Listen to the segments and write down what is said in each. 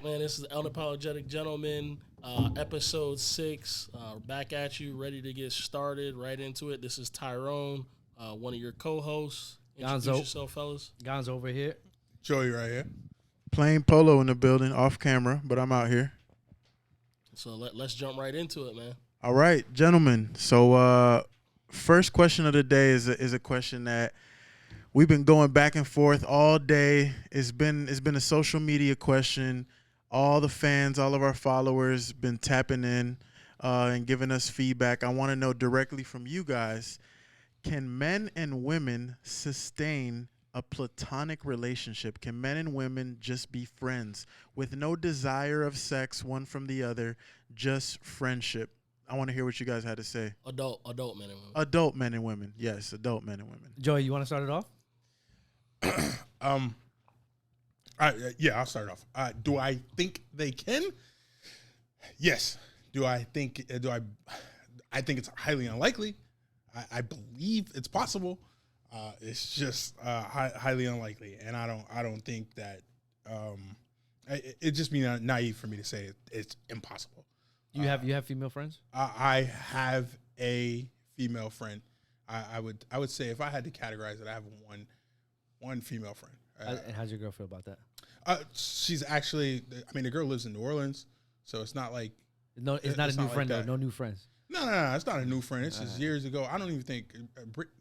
back, man. This is Unapologetic Gentlemen, episode 6. Back at you, ready to get started right into it. This is Tyrone, one of your co-hosts. Introduce yourself, fellas. Gonzo over here. Joey right here. Plain Polo in the building, off camera, but I'm out here. So let's jump right into it, man. All right, gentlemen. So first question of the day is a question that we've been going back and forth all day. It's been a social media question. All the fans, all of our followers been tapping in and giving us feedback. I want to know directly from you guys, can men and women sustain a platonic relationship? Can men and women just be friends with no desire of sex one from the other, just friendship? I want to hear what you guys had to say. Adult men and women. Adult men and women. Yes, adult men and women. Joey, you want to start it off? I'll start off. Do I think they can? Yes. I think it's highly unlikely. I believe it's possible. It's just highly unlikely, and I don't think that it'd just be naive for me to say it's impossible. You have female friends? I have a female friend. I would say if I had to categorize it, I have one female friend. And how's your girl feel about that? She's actually, the girl lives in New Orleans, so it's not like it's not a new friend though. No new friends. No, it's not a new friend. It's just years ago. I don't even think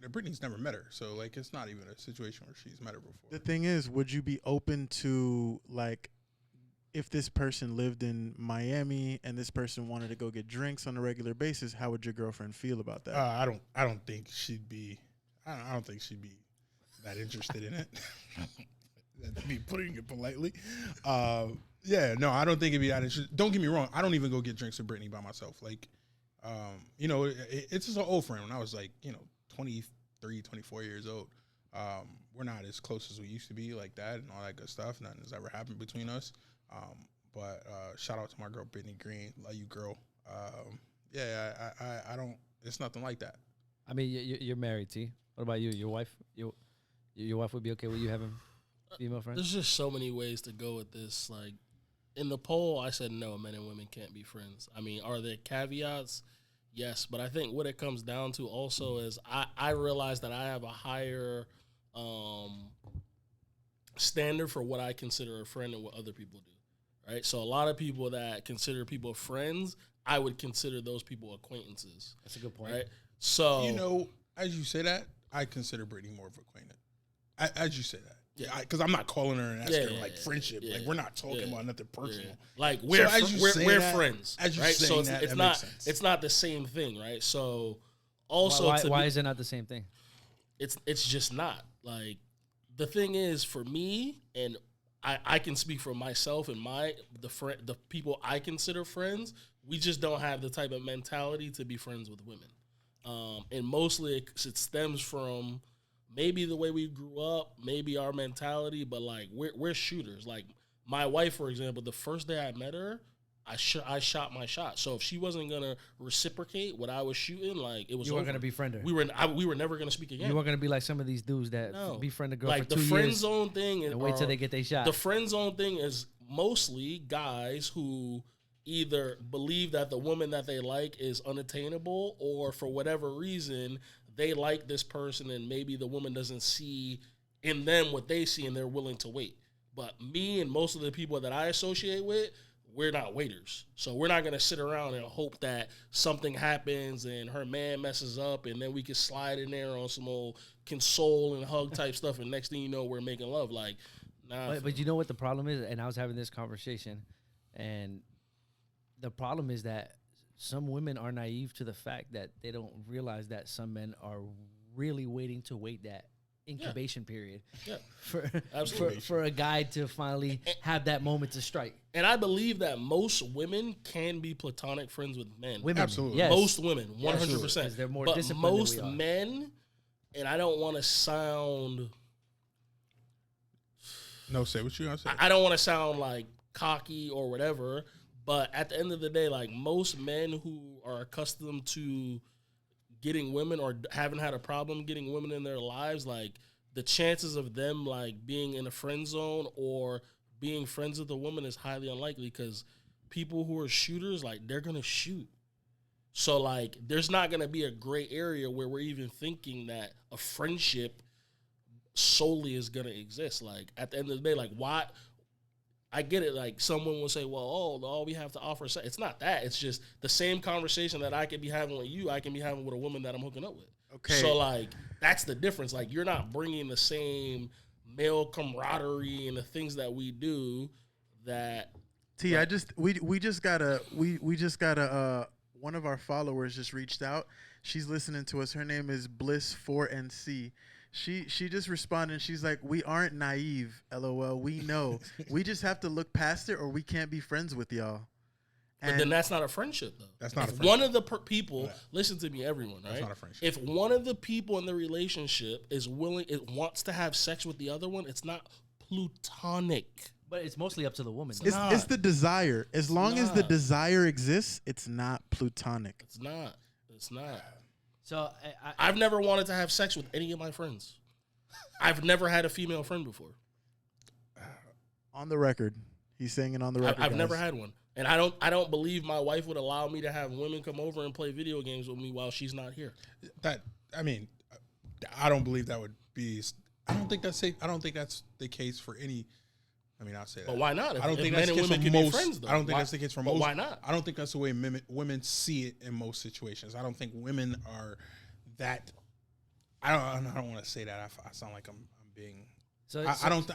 Brittany's never met her, so like it's not even a situation where she's met her before. The thing is, would you be open to, like, if this person lived in Miami and this person wanted to go get drinks on a regular basis, how would your girlfriend feel about that? I don't think she'd be. I don't think she'd be that interested in it. That'd be putting it politely. I don't think it'd be that interesting. Don't get me wrong. I don't even go get drinks with Brittany by myself. Like, it's just an old friend. When I was like, 23, 24 years old, we're not as close as we used to be, like that and all that good stuff. Nothing has ever happened between us. But shout out to my girl Brittany Green. Love you, girl. I don't. It's nothing like that. I mean, you're married, T. What about you? Your wife? Your wife would be okay with you having female friends? There's just so many ways to go with this. Like, in the poll, I said no, men and women can't be friends. I mean, are there caveats? Yes, but I think what it comes down to also is I realize that I have a higher standard for what I consider a friend and what other people do, right? So a lot of people that consider people friends, I would consider those people acquaintances. That's a good point. Right? So, as you say that, I consider Brittany more of an acquaintance. As you say that. Yeah, because I'm not calling her and asking her friendship. Yeah, like, we're not talking about nothing personal. Yeah. Like, we're friends. As you right? saying so that, it's that not makes sense. It's not the same thing, right? So also why is it not the same thing? It's just not. Like, the thing is, for me, and I can speak for myself and the people I consider friends, we just don't have the type of mentality to be friends with women. And mostly it stems from maybe the way we grew up, maybe our mentality, but like we're shooters. Like, my wife, for example, the first day I met her, I shot my shot. So if she wasn't gonna reciprocate what I was shooting, like, it was. You weren't gonna befriend her. We were never gonna speak again. You weren't gonna be like some of these dudes that befriend a girl like for 2 years. The friend zone thing, and wait till they get their shot. The friend zone thing is mostly guys who either believe that the woman that they like is unattainable, or for whatever reason they like this person and maybe the woman doesn't see in them what they see and they're willing to wait. But me and most of the people that I associate with, we're not waiters. So we're not going to sit around and hope that something happens and her man messes up and then we can slide in there on some old console and hug type stuff, and next thing you know, we're making love. Like, nah. But you know what the problem is? And I was having this conversation, and the problem is that some women are naive to the fact that they don't realize that some men are really waiting to wait that incubation period for a guy to finally have that moment to strike. And I believe that most women can be platonic friends with men. Women, absolutely. Yes. Most women, 100%. They're more but disciplined most than we are. men, and I don't want to sound... No, say what you gonna say. I don't want to sound like cocky or whatever, but at the end of the day, like, most men who are accustomed to getting women or haven't had a problem getting women in their lives, like, the chances of them, like, being in a friend zone or being friends with a woman is highly unlikely because people who are shooters, like, they're going to shoot. So, like, there's not going to be a gray area where we're even thinking that a friendship solely is going to exist. Like, at the end of the day, like, why? I get it. Like, someone will say, well, all we have to offer is sex. It's not that. It's just the same conversation that I could be having with you, I can be having with a woman that I'm hooking up with. Okay. So, like, that's the difference. Like, you're not bringing the same male camaraderie and the things that we do that. T, I just we just got a one of our followers just reached out. She's listening to us. Her name is Bliss4NC. She just responded. She's like, "We aren't naive, LOL. We know. We just have to look past it, or we can't be friends with y'all." But then that's not a friendship, though. That's not a if friendship. one of the people, listen to me, everyone, right? That's not a friendship. If one of the people in the relationship is willing, it wants to have sex with the other one, it's not plutonic. But it's mostly up to the woman. It's the desire. As long as the not. desire exists, it's not plutonic. It's not. It's not. So I've never wanted to have sex with any of my friends. I've never had a female friend before. On the record, he's saying it on the record. I've guys. never had one. And I don't believe my wife would allow me to have women come over and play video games with me while she's not here. I don't believe that would be. I don't think that's the case for any. I'll say that. But why not? I don't If think men that's and the case women for can be most. friends, though. I don't think that's the case for But most. why not? I don't think that's the way women see it in most situations. I don't think women are that. I don't want to say that. I sound like I'm being. I don't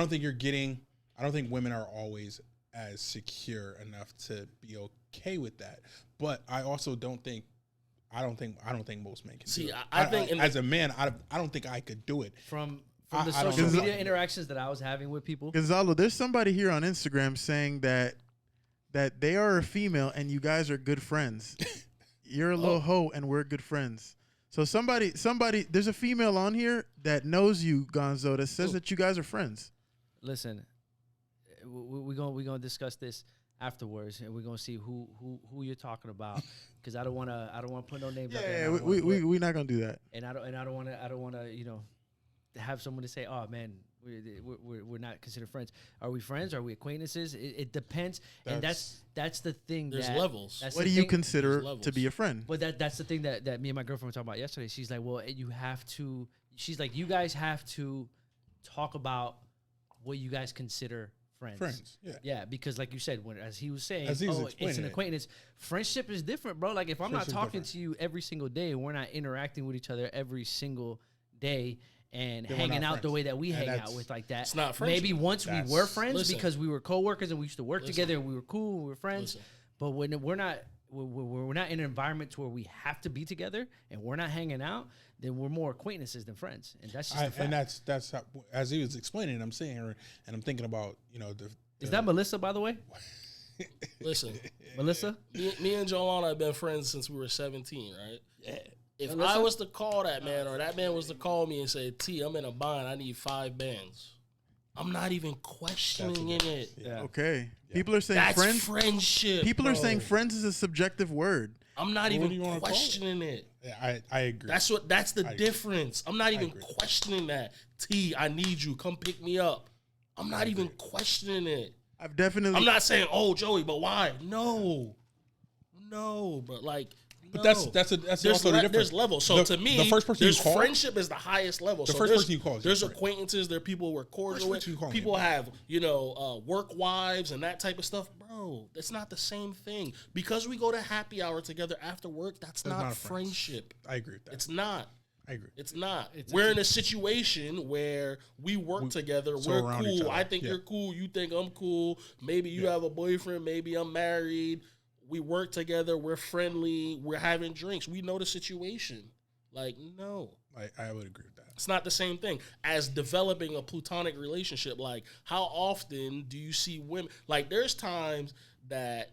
think you're getting. I don't think women are always as secure enough to be okay with that. But I also don't think. I don't think most men can See, do it. I think as a man, I don't think I could do it. from I the don't social know. media interactions that I was having with people. Gonzalo, there's somebody here on Instagram saying that they are a female and you guys are good friends. You're a little hoe and we're good friends. So somebody, there's a female on here that knows you, Gonzo, that says that you guys are friends. Listen, we're gonna discuss this afterwards, and we're gonna see who you're talking about, because I don't wanna put no names out there. Yeah, we're not gonna do that. And I don't wanna have someone to say, oh man, we're not considered friends. Are we friends? Are we acquaintances? It depends. And that's the thing. There's levels. What do you consider to be a friend? But that's the thing that me and my girlfriend were talking about yesterday. She's like, well, you have to. She's like, you guys have to talk about what you guys consider friends. Yeah, because like you said, as he was saying, it's an acquaintance. Friendship is different, bro. Like if I'm not talking to you every single day, and we're not interacting with each other every single day, and then hanging out the way that we hang out with like that. It's not friendship. Maybe once we were friends because we were coworkers and we used to work together and we were cool, we were friends. But when we're not in an environment where we have to be together and we're not hanging out, then we're more acquaintances than friends. And that's just and that's how, as he was explaining, I'm sitting here and I'm thinking about Is that Melissa, by the way? Listen, Melissa? Me and Joanna have been friends since we were 17, right? Yeah. If I was to call that man, or that man was to call me and say, T, I'm in a bind, I need 5 bands, I'm not even questioning it. Yeah. Okay. Yeah. People are saying that's friends. Friendship. People are saying friends is a subjective word. I'm not even questioning it. Yeah, I agree. That's the difference. I'm not even questioning that. T, I need you. Come pick me up. I'm not even questioning it. I'm not saying, oh, Joey, but why? No, but like. But that's also the difference. There's levels. So to me, the first person you call, friendship is the highest level. The first person you call. There's acquaintances. There are people we're cordial with. People have work wives and that type of stuff. Bro, that's not the same thing. Because we go to happy hour together after work, that's not friendship. I agree with that. It's not. I agree. It's not. We're in a situation where we work together. We're cool. I think you're cool. You think I'm cool. Maybe you have a boyfriend. Maybe I'm married. We work together. We're friendly. We're having drinks. We know the situation. Like, no. I would agree with that. It's not the same thing as developing a platonic relationship. Like, how often do you see women? Like, there's times that,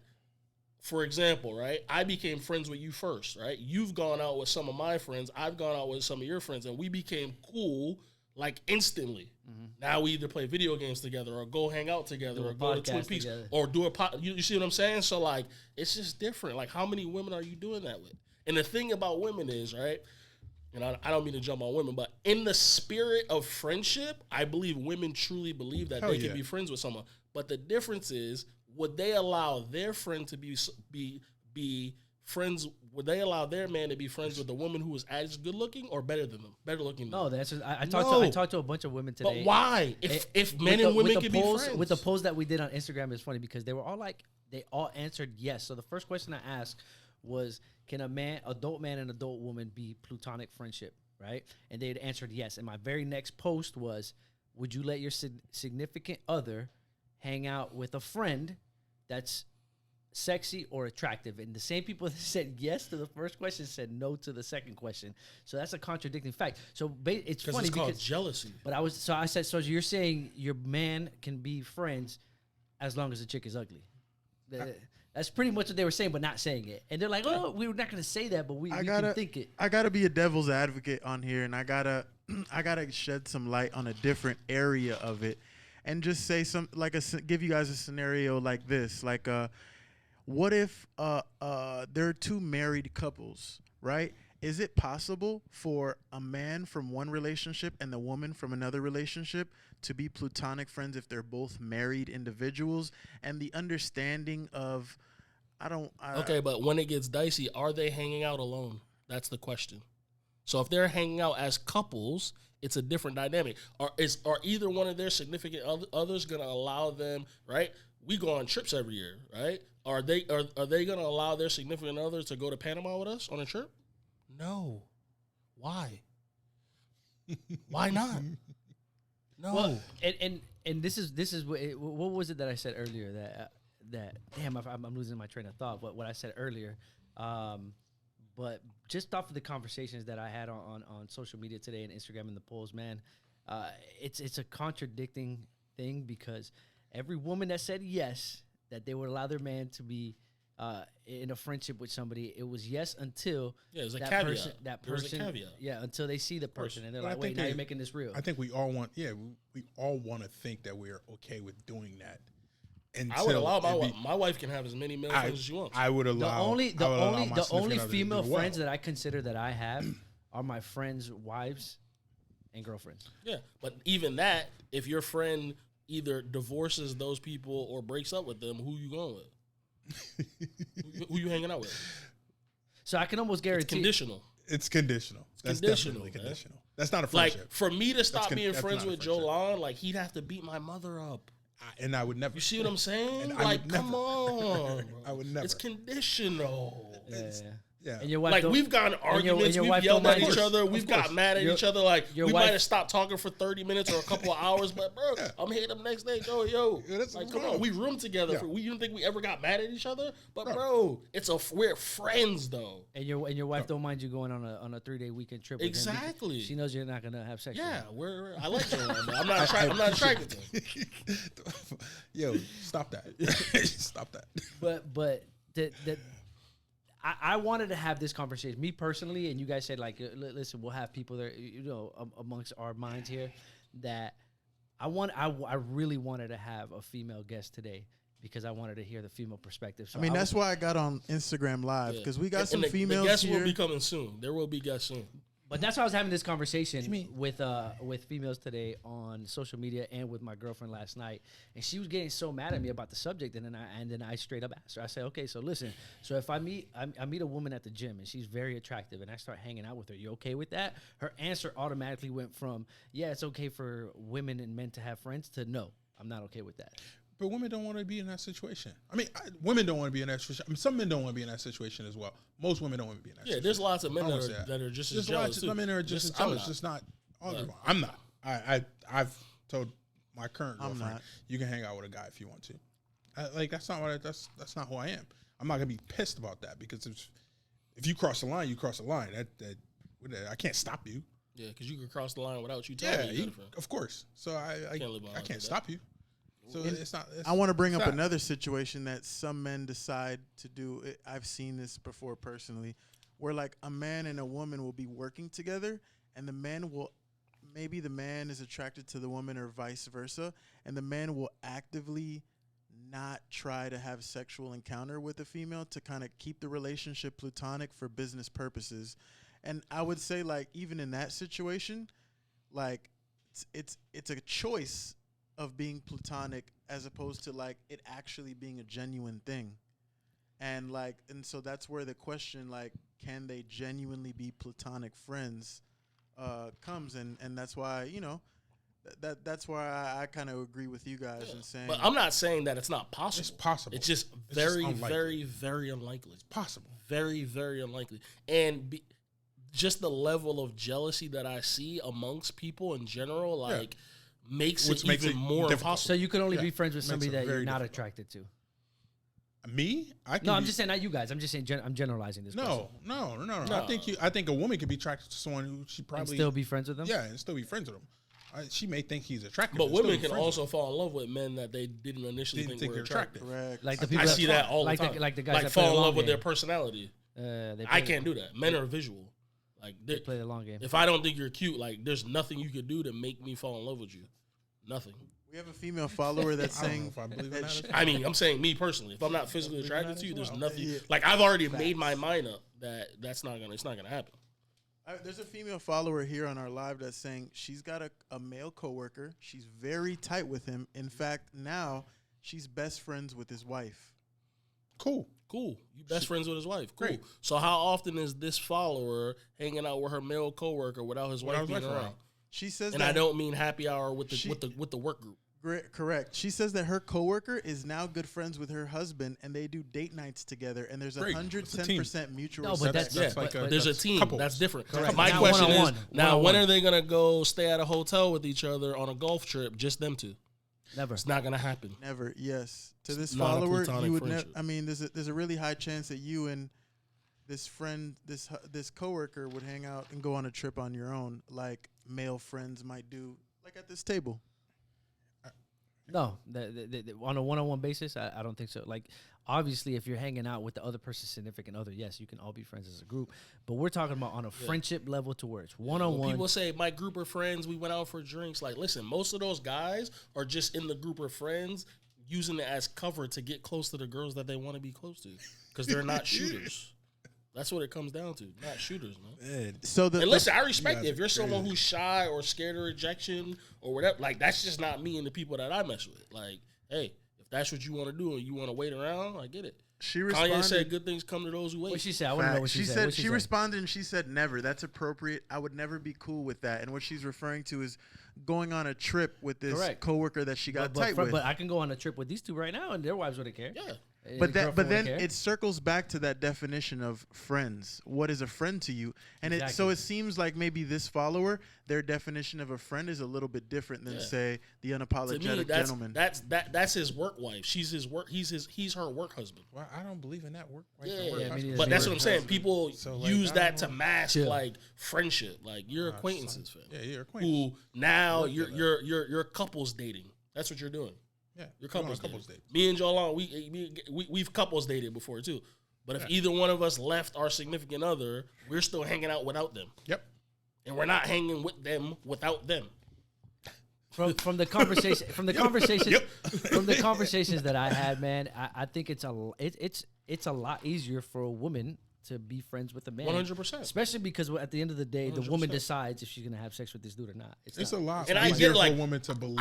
for example, right, I became friends with you first, right? You've gone out with some of my friends. I've gone out with some of your friends, and we became cool, like, instantly. Mm-hmm. Now we either play video games together or go hang out together or go to Twin Peaks or do a pod. You see what I'm saying? So, like, it's just different. Like, how many women are you doing that with? And the thing about women is, right, and I don't mean to jump on women, but in the spirit of friendship, I believe women truly believe that Hell they yeah. can be friends with someone. But the difference is, would they allow their friend to be friends? Would they allow their man to be friends with a woman who is as good looking or better than them, better looking? Than No, them? that's just, I No. talked to a bunch of women But today. why? If men and women can be friends, with the polls that we did on Instagram, is funny because they were all like, they all answered yes. So the first question I asked was, can adult man and adult woman be platonic friendship, right? And they had answered yes. And my very next post was, would you let your significant other hang out with a friend that's sexy or attractive? And the same people that said yes to the first question said no to the second question. So that's a contradicting fact. So it's funny it's called because jealousy. But I said, so you're saying your man can be friends as long as the chick is ugly? That's pretty much what they were saying, but not saying it. And they're like, "Oh, we were not going to say that, but we can think it." I gotta be a devil's advocate on here, and I gotta shed some light on a different area of it, and just say give you guys a scenario like this. Like, what if there are two married couples, right? Is it possible for a man from one relationship and the woman from another relationship to be platonic friends if they're both married individuals? And the understanding of, Okay, but when it gets dicey, are they hanging out alone? That's the question. So if they're hanging out as couples, it's a different dynamic. Are either one of their significant others going to allow them, right? We go on trips every year, right? Are they going to allow their significant others to go to Panama with us on a trip? No. Why? Why not? No. Well, and this is what was it that I said earlier that damn, I'm losing my train of thought. What I said earlier, but just off of the conversations that I had on social media today and Instagram and the polls, man, it's a contradicting thing because every woman that said yes that they would allow their man to be in a friendship with somebody, it was yes until there's a that caveat. person, There's a caveat. yeah, until they see the person and they're But like, wait, now you're making this real. I think we all want, we all want to think that we're okay with doing that. I would allow my wife can have as many male friends as she wants. I would allow The only female friends that I consider that I have are my friends' wives and girlfriends. Yeah, but even that, if your friend either divorces those people or breaks up with them, who you going with? who you hanging out with? So I can almost guarantee it's conditional. It's conditional. That's conditional, definitely man. conditional. That's not a friendship. Like for me to stop being that's friends not a with friendship. Jolan, like he'd have to beat my mother up. And I would never. You see what I'm saying? And I Like, would come never. on. I would never. It's conditional. Yeah. And your wife Like don't- we've gotten arguments, your we've wife yelled don't at mind each you. other, we've got mad at each other. Like your we wife- might have stopped talking for 30 minutes or a couple of hours, but bro, I'm hitting them next day. Yo, that's like what's come wrong. on, we roomed together. Yeah. You didn't think we ever got mad at each other? But bro, we're friends though. And your wife don't mind you going on a 3-day weekend trip. With him because Exactly. she knows you're not gonna have sex. Yeah, with him. I like Jolan, but I'm not attracted to him. Yo, stop that. Stop that. But I wanted to have this conversation, me personally, and you guys said like, listen, we'll have people there, amongst our minds here. That I really wanted to have a female guest today because I wanted to hear the female perspective. So that's why I got on Instagram Live because we got some females the guests here. will be coming soon. There will be guests soon. But that's why I was having this conversation with females today on social media and with my girlfriend last night, and she was getting so mad at me about the subject, and then I straight up asked her. I said, okay, so listen, so if I meet a woman at the gym and she's very attractive, and I start hanging out with her, you okay with that? Her answer automatically went from it's okay for women and men to have friends to no, I'm not okay with that. But women don't want to be in that situation. I mean, women don't want to be in that situation. I mean, some men don't want to be in that situation as well. Most women don't want to be in that situation. Yeah, there's lots of men I won't that say that are just as There's jealous lots too. of men that are just as I'm jealous. not. Just not. Yeah. I'm not. I've told my current I'm girlfriend, not. you can hang out with a guy if you want to. That's not what. That's not who I am. I'm not gonna be pissed about that because if you cross the line, you cross the line. I can't stop you. Yeah, because you could cross the line without you telling me. Of course. So I Can't live my life can't like stop you. So it's not. I want to bring up sad. another situation that some men decide to do. I've seen this before personally, where like a man and a woman will be working together, and the man is attracted to the woman or vice versa, and the man will actively not try to have sexual encounter with the female to kind of keep the relationship platonic for business purposes. And I would say, like, even in that situation, like, it's a choice of being platonic as opposed to, like, it actually being a genuine thing. And, like, and so that's where the question, like, can they genuinely be platonic friends comes. And that's why, you know, that's why I kind of agree with you guys in saying. But I'm not saying that it's not possible. It's possible. It's just very, very, very unlikely. It's possible. Very, very unlikely. And just the level of jealousy that I see amongst people in general, like, makes it even more impossible. So you can only be friends with somebody that you're not attracted to. Me? I'm just saying not you guys. I'm just saying I'm generalizing this. No. I think a woman could be attracted to someone who she probably and still be friends with them. Yeah, and still be friends with them. She may think he's attractive, but women can also fall in love with men that they didn't initially think were attractive. Correct. Like the people I see that all the time. Like the guys that fall in love love with their personality. I can't do that. Men are visual. Like they play the long game. If I don't think you're cute, like there's nothing you could do to make me fall in love with you. Nothing. We have a female follower that's saying. I mean, I'm saying me personally. If I'm not physically attracted to you, there's nothing. Yeah. Like I've already made my mind up that it's not gonna happen. There's a female follower here on our live that's saying she's got a male coworker. She's very tight with him. In fact, now she's best friends with his wife. Cool. You best friends with his wife. Cool. Great. So how often is this follower hanging out with her male coworker without his wife being around? She says, and I don't mean happy hour with the work group. Correct. She says that her coworker is now good friends with her husband, and they do date nights together. And there's 110% mutual. No, but that's like there's a team. Couples. That's different. Correct. My question is now: when are they gonna go stay at a hotel with each other on a golf trip? Just them two. Never. It's not gonna happen. Never. Yes. To this follower, you would never. I mean, there's a really high chance that you and this friend, this coworker, would hang out and go on a trip on your own, like male friends might do, like at this table. No, on a one-on-one basis, I don't think so. Like, obviously, if you're hanging out with the other person's significant other, yes, you can all be friends as a group. But we're talking about on a friendship level to where it's one-on-one. People say, my group of friends, we went out for drinks. Like, listen, most of those guys are just in the group of friends using it as cover to get close to the girls that they want to be close to because they're not shooters. That's what it comes down to. Not shooters, man. So and listen, I respect it. If you're someone who's shy or scared of rejection or whatever, like that's just not me and the people that I mess with. Like, hey, if that's what you want to do and you want to wait around, I get it. She responded. Kanye said, "Good things come to those who wait." What she said? I want to know what she said. She responded and she said, "Never. That's appropriate. I would never be cool with that." And what she's referring to is going on a trip with this coworker that she got tight with. But I can go on a trip with these two right now, and their wives wouldn't care. Yeah. But then it circles back to that definition of friends. What is a friend to you? And so it seems like maybe this follower, their definition of a friend is a little bit different than say the Unapologetic Gentlemen. That's his work wife. She's his work. He's her work husband. Well, I don't believe in that work. But that's what I'm saying. People use that to mask like friendship. Like you're acquaintances, fam. Yeah, you're acquaintances. Who now you're couples dating. That's what you're doing. Yeah, your couples dating. Me and Joel, we've couples dated before too. But if either one of us left our significant other, we're still hanging out without them. Yep. And we're not hanging with them without them. From the conversation from the conversations that I had, man, I think it's a lot easier for a woman to be friends with a man. 100%. Especially because at the end of the day, 100%. The woman decies if she's going to have sex with this dude or not. It's a lot. And I get like, for a woman to believe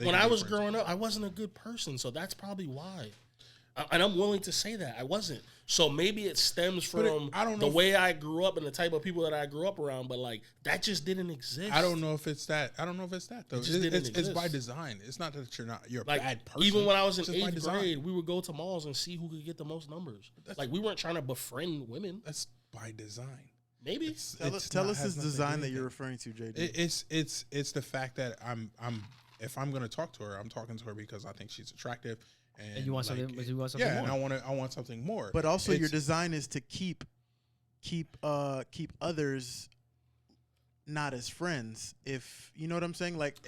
when I was growing up, I wasn't a good person. So that's probably why. And I'm willing to say that. I wasn't. So maybe it stems from the way I grew up and the type of people that I grew up around, but like that just didn't exist. I don't know if it's that. I don't know if it's that though. It's by design. It's not that you're a bad person. Even when I was in 8th grade, we would go to malls and see who could get the most numbers. Like we weren't trying to befriend women. That's by design. Maybe. Tell us this design that you're referring to, JD. It's the fact that if I'm gonna talk to her, I'm talking to her because I think she's attractive. And you want something more. And I want something more. But also your design is to keep others not as friends. If you know what I'm saying, like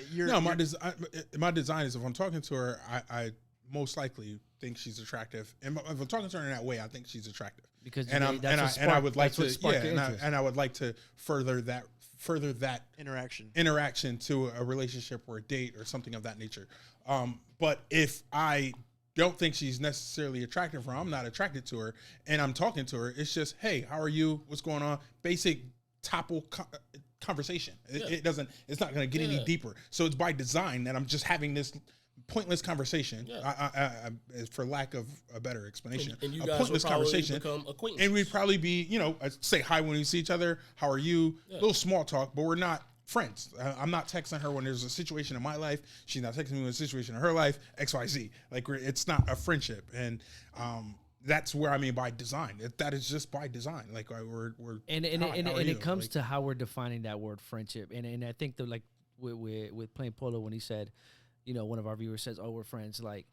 my design is if I'm talking to her, I most likely think she's attractive, and if I'm talking to her in that way, I think she's attractive. Because I would like to further that interaction to a relationship or a date or something of that nature. But if I don't think she's necessarily attracted for her. I'm not attracted to her, and I'm talking to her. It's just, hey, how are you? What's going on? Basic conversation. It doesn't. It's not going to get any deeper. So it's by design that I'm just having this pointless conversation. I, for lack of a better explanation, and you a guys pointless would probably conversation. become acquaintances. And we'd probably be, say hi when we see each other. How are you? A little small talk, but we're not friends. I'm not texting her when there's a situation in my life. She's not texting me when a situation in her life. XYZ. Like it's not a friendship, and that's where I mean by design. That is just by design. Like we're and it comes to how we're defining that word friendship. And I think that like with playing polo when he said, one of our viewers says, "Oh, we're friends." Like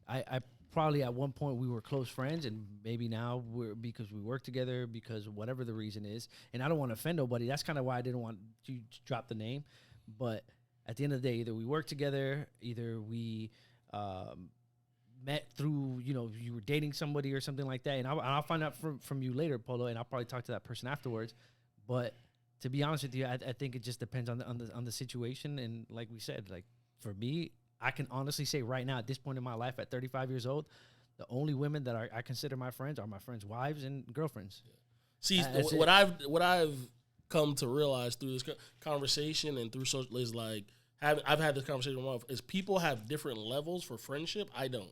I probably at one point we were close friends, and maybe now we're because we work together, because whatever the reason is. And I don't want to offend nobody. That's kind of why I didn't want to drop the name. But at the end of the day, either we work together, either we met through, you were dating somebody or something like that. And I'll find out from you later, Polo, and I'll probably talk to that person afterwards. But to be honest with you, I think it just depends on the situation. And like we said, like for me, I can honestly say right now, at this point in my life, at 35 years old, the only women that I consider my friends are my friends' wives and girlfriends. See, what I've come to realize through this conversation and through social is like I've had this conversation with my wife, is people have different levels for friendship. I don't.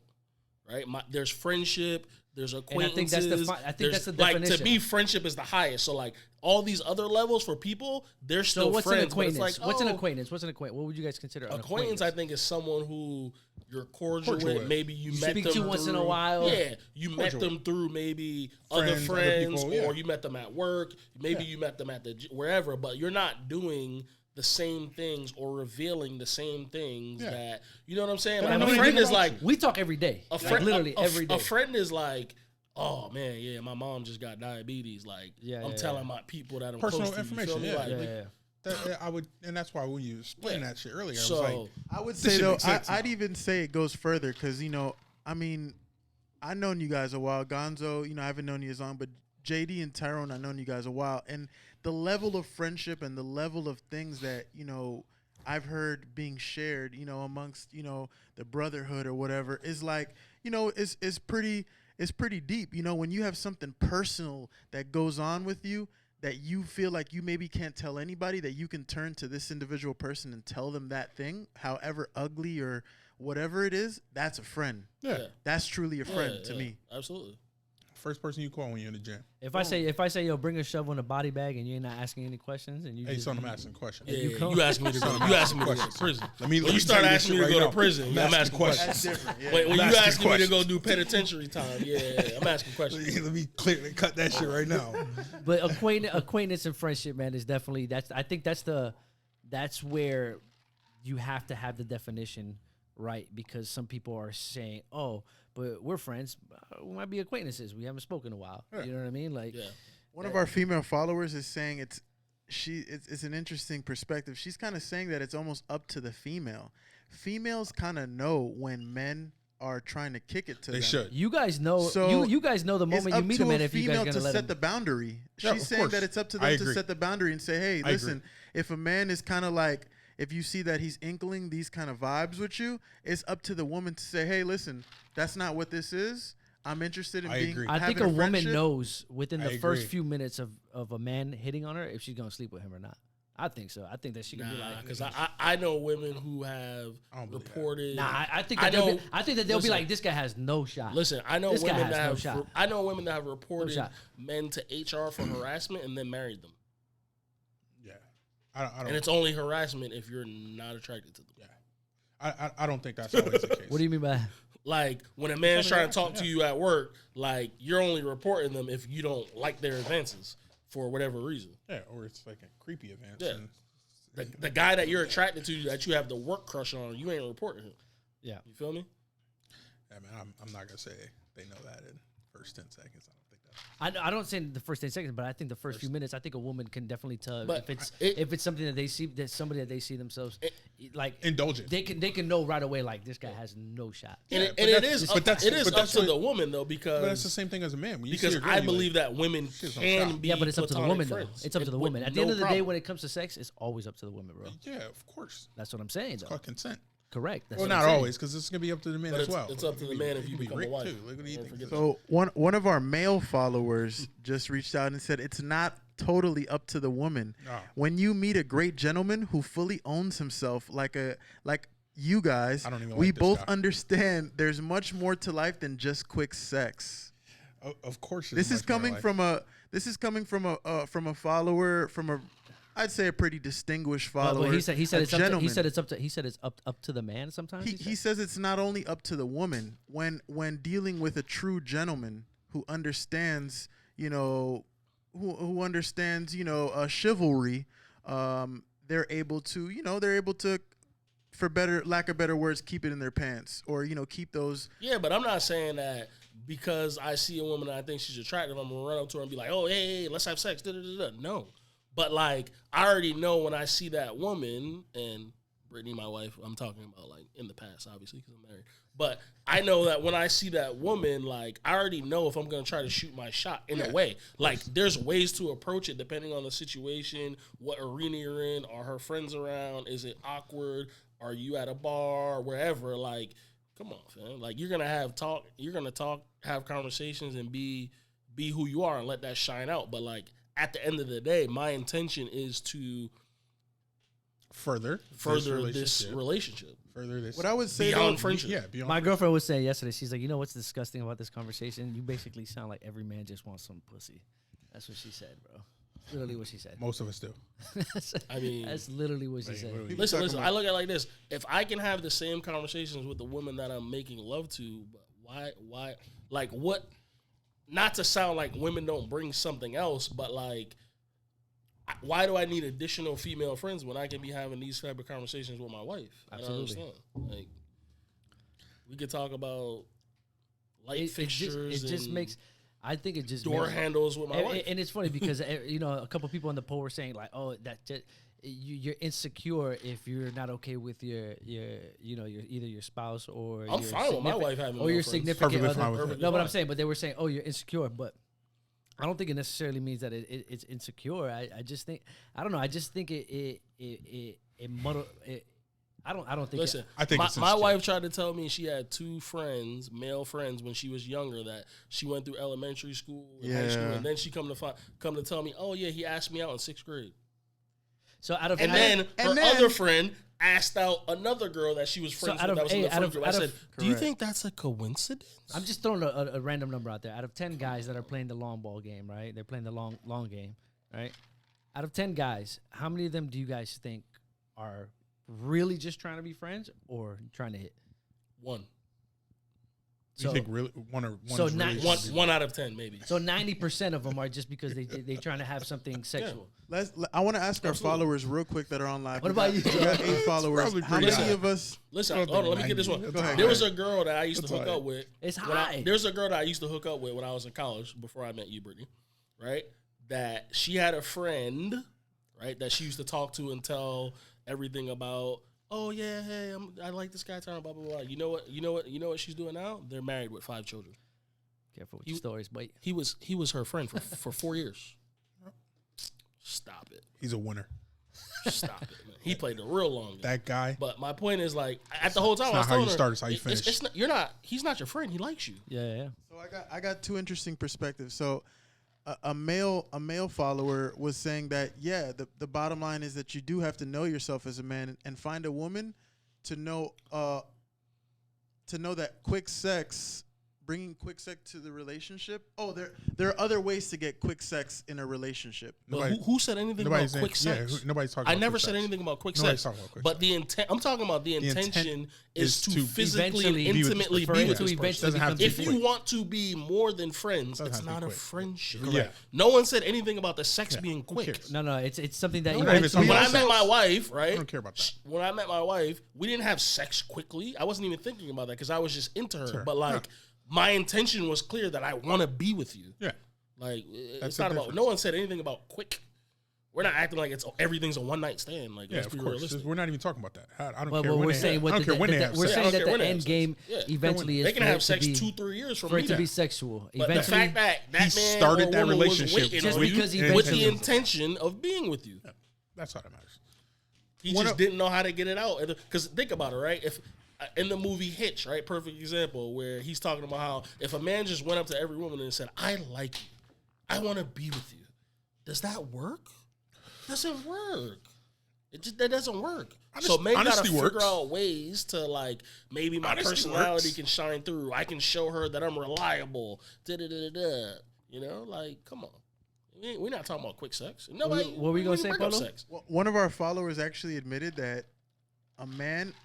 Right? There's friendship. There's acquaintances. And I think that's the definition. Like, to me, friendship is the highest. So like all these other levels for people, they're still what's friends. An acquaintance? It's like, what's an acquaintance? What would you guys consider an acquaintance? I think is someone who you're cordial with. Maybe you met speak them to once in a while. Yeah, you met them through maybe other friends, or you met them at work. Maybe you met them at wherever. But you're not doing the same things or revealing the same things that, you know what I'm saying? Like a friend is like, we talk every day. A friend, literally every day. A friend is like, oh man, yeah, my mom just got diabetes. Like, I'm telling my people that I'm personal close to. Information. I would, and that's why when you explained that shit earlier, I was like, I would say though, I'd even say it goes further because I mean, I've known you guys a while. Gonzo, I haven't known you as long, but JD and Tyrone, I've known you guys a while, and the level of friendship and the level of things that I've heard being shared, amongst the brotherhood or whatever is like, is pretty deep. When you have something personal that goes on with you that you feel like you maybe can't tell anybody, that you can turn to this individual person and tell them that thing, however ugly or whatever it is, that's a friend. Yeah. That's truly a friend to me. Absolutely. First person you call when you're in the gym. If I say, yo, bring a shovel in a body bag, and you're not asking any questions, and you son, I'm asking questions. Yeah, you asking me to go. You asking me to go to prison. When you start asking me to go to prison, I'm asking questions. That's different. Yeah. When you asking me to go do penitentiary time, I'm asking questions. Let me clearly cut that shit right now. But acquaintance and friendship, man, is definitely I think that's where you have to have the definition right, because some people are saying, oh, but we're friends. We might be acquaintances. We haven't spoken in a while. Yeah. You know what I mean? Like, one of our female followers is saying it's an interesting perspective. She's kind of saying that it's almost up to the female. Females kind of know when men are trying to kick it to them. They should. You guys know. So you guys know the moment you meet a man if you guys are gonna let set the boundary. She's saying that it's up to them to set the boundary and say, hey, listen, if a man is kind of like, if you see that he's inkling these kind of vibes with you, it's up to the woman to say, hey, listen, that's not what this is. I'm interested in being. I think a woman knows within the first few minutes of a man hitting on her if she's going to sleep with him or not. I think so. I think that she can be like, because I know women who have reported. I think that they'll be like, this guy has no shot. Listen, I know women that have reported men to HR for harassment and then married them. I don't, and it's only harassment if you're not attracted to them. Yeah, I don't think that's always the case. What do you mean by that? Like, when a man's trying to talk to you at work, like, you're only reporting them if you don't like their advances for whatever reason. Yeah, or it's like a creepy advance. Yeah. The guy that you're attracted to, that you have the work crush on, you ain't reporting him. Yeah. You feel me? Yeah, man, I'm not going to say they know that in the first 10 seconds. I don't say the first 10 seconds, but I think the first few minutes, I think a woman can definitely tell if it's something that they see, that somebody that they see themselves like indulgent. They can know right away, like, this guy has no shot. And it is up to the woman though, because that's the same thing as a man. Because I believe that women can be. Yeah, but it's up to the woman friends. though. It's up to the woman. At the end of the day, when it comes to sex, it's always up to the woman, bro. Yeah, of course. That's what I'm saying. It's called consent. correct. That's Well, what I'm not saying. always, because it's gonna be up to the man But as well. it's up to the man if you be become a raped wife. too. Like, what do you Don't think? forget So one of our male followers just reached out and said it's not totally up to the woman. Oh. When you meet a great gentleman who fully owns himself, like you guys, I don't even we like this both guy. understand there's much more to life than just quick sex. Of course, This is coming from a follower from a, I'd say a pretty distinguished follower. Well, he said a it's up to, gentleman. he said it's up to the man sometimes. He says it's not only up to the woman when dealing with a true gentleman who understands, who understands, chivalry. They're able to, for lack of better words, keep it in their pants, or keep those. Yeah, but I'm not saying that because I see a woman and I think she's attractive, I'm gonna run up to her and be like, "Oh, hey, let's have sex." No, but like I already know when I see that woman, and Brittany, my wife, I'm talking about like in the past, obviously, because I'm married. But I know that when I see that woman, like I already know if I'm gonna try to shoot my shot in a way. Like there's ways to approach it depending on the situation, what arena you're in, are her friends around, is it awkward, are you at a bar, wherever. Like, come on, fam. Like you're gonna talk, have conversations, and be who you are and let that shine out. But like at the end of the day, my intention is to further this relationship. Further this. What I would say Beyond though, friendship. Yeah, beyond. My girlfriend was saying yesterday, she's like, you know what's disgusting about this conversation? You basically sound like every man just wants some pussy. That's what she said, bro. Literally what she said. Most of us do. I mean, That's literally what she said. listen. I look at it like this: if I can have the same conversations with the woman that I'm making love to, but why, like what? Not to sound like women don't bring something else, but like, why do I need additional female friends when I can be having these type of conversations with my wife? Absolutely. I don't understand. Like, we could talk about light It fixtures. just makes. I think it just door makes, handles with my wife. and it's funny because a couple people on the poll were saying like, oh, that just, you're insecure if you're not okay with your either your spouse or I'm your fine with my wife having or your no friends. significant Perfectly other. fine with it. No, but I'm saying, but they were saying, oh, you're insecure, but I don't think it necessarily means that it's insecure. I just think I don't know. I just think it muddle. I don't think. Listen, I think my wife tried to tell me she had two friends, male friends, when she was younger that she went through elementary school and high school, and then she come to tell me, oh yeah, he asked me out in 6th grade. so. Out of And then her other friend asked out another girl that she was friends with that was in the friend group. I said, do you think that's a coincidence? I'm just throwing a random number out there. Out of 10 guys that are playing the long ball game, right? They're playing the long game, right? Out of 10 guys, how many of them do you guys think are really just trying to be friends or trying to hit? One. You think really one so is really not- One out of 10, maybe. So 90% of them are just because they trying to have something sexual. I want to ask our followers real quick that are on live. What about you? We got 8 followers. probably How pretty many high. of us? Listen, hold on, let me get this one. Go ahead, There go was ahead. a girl that I used to That's hook all up with. It's when high. There's a girl that I used to hook up with when I was in college before I met you, Brittany, right? That she had a friend, right, that she used to talk to and tell everything about. Oh yeah, hey, I like this guy. Blah blah blah. You know what she's doing now? They're married with 5 children. Careful with your stories, but He was her friend for 4 years. Stop it. He's a winner. Stop it, man. He played the real long game. That guy. But my point is, like, at the whole time, I was not how telling you her, start, it's how you it's finish. not, he's not your friend. He likes you. yeah. So I got 2 interesting perspectives. So a male follower was saying that the bottom line is that you do have to know yourself as a man and find a woman to know that bringing quick sex to the relationship. Oh, there are other ways to get quick sex in a relationship. But who said anything about quick sex? Nobody's talking I about never quick said sex. anything about quick Nobody's sex. talking about quick But sex. the intent, I'm talking about the intention is to physically eventually and be with this intimately person. be with For it this to person. eventually Doesn't have become to If be you quick. want to be more than friends, Doesn't it's have to be not a quick. friendship. Yeah. No one said anything about the sex being quick. cares? No, it's something that No, you not even eventually- talking When I about met sex. my wife, right? I don't care about that. When I met my wife, we didn't have sex quickly. I wasn't even thinking about that because I was just into her. Sure. But like, my intention was clear that I want to be with you. Yeah. Like, That's it's the not about. difference. No one said anything about quick. We're not acting like everything's a one night stand. Like, Yeah, let's of be course. realistic. We're not even talking about that. I don't But care what when we're they saying, have. what I don't care when they have we're sex. saying I that don't care the when they end have game sex. Yeah. eventually is They can for have it sex to be, 2-3 years from for it to now. be sexual. But the Eventually, fact that He man started or that woman relationship was waiting Just on because he you with the eventually- intention of being with you. That's all that matters. He just didn't know how to get it out. Because think about it, right? If in the movie Hitch, right? Perfect example where he's talking about how if a man just went up to every woman and said, "I like you, I want to be with you," does that work? Doesn't work. That doesn't work. So maybe gotta figure out ways to like maybe my personality can shine through. I can show her that I'm reliable. Da-da-da-da-da. You know, like come on. We're not talking about quick sex. Nobody. What were we gonna say, Polo? Sex. One of our followers actually admitted that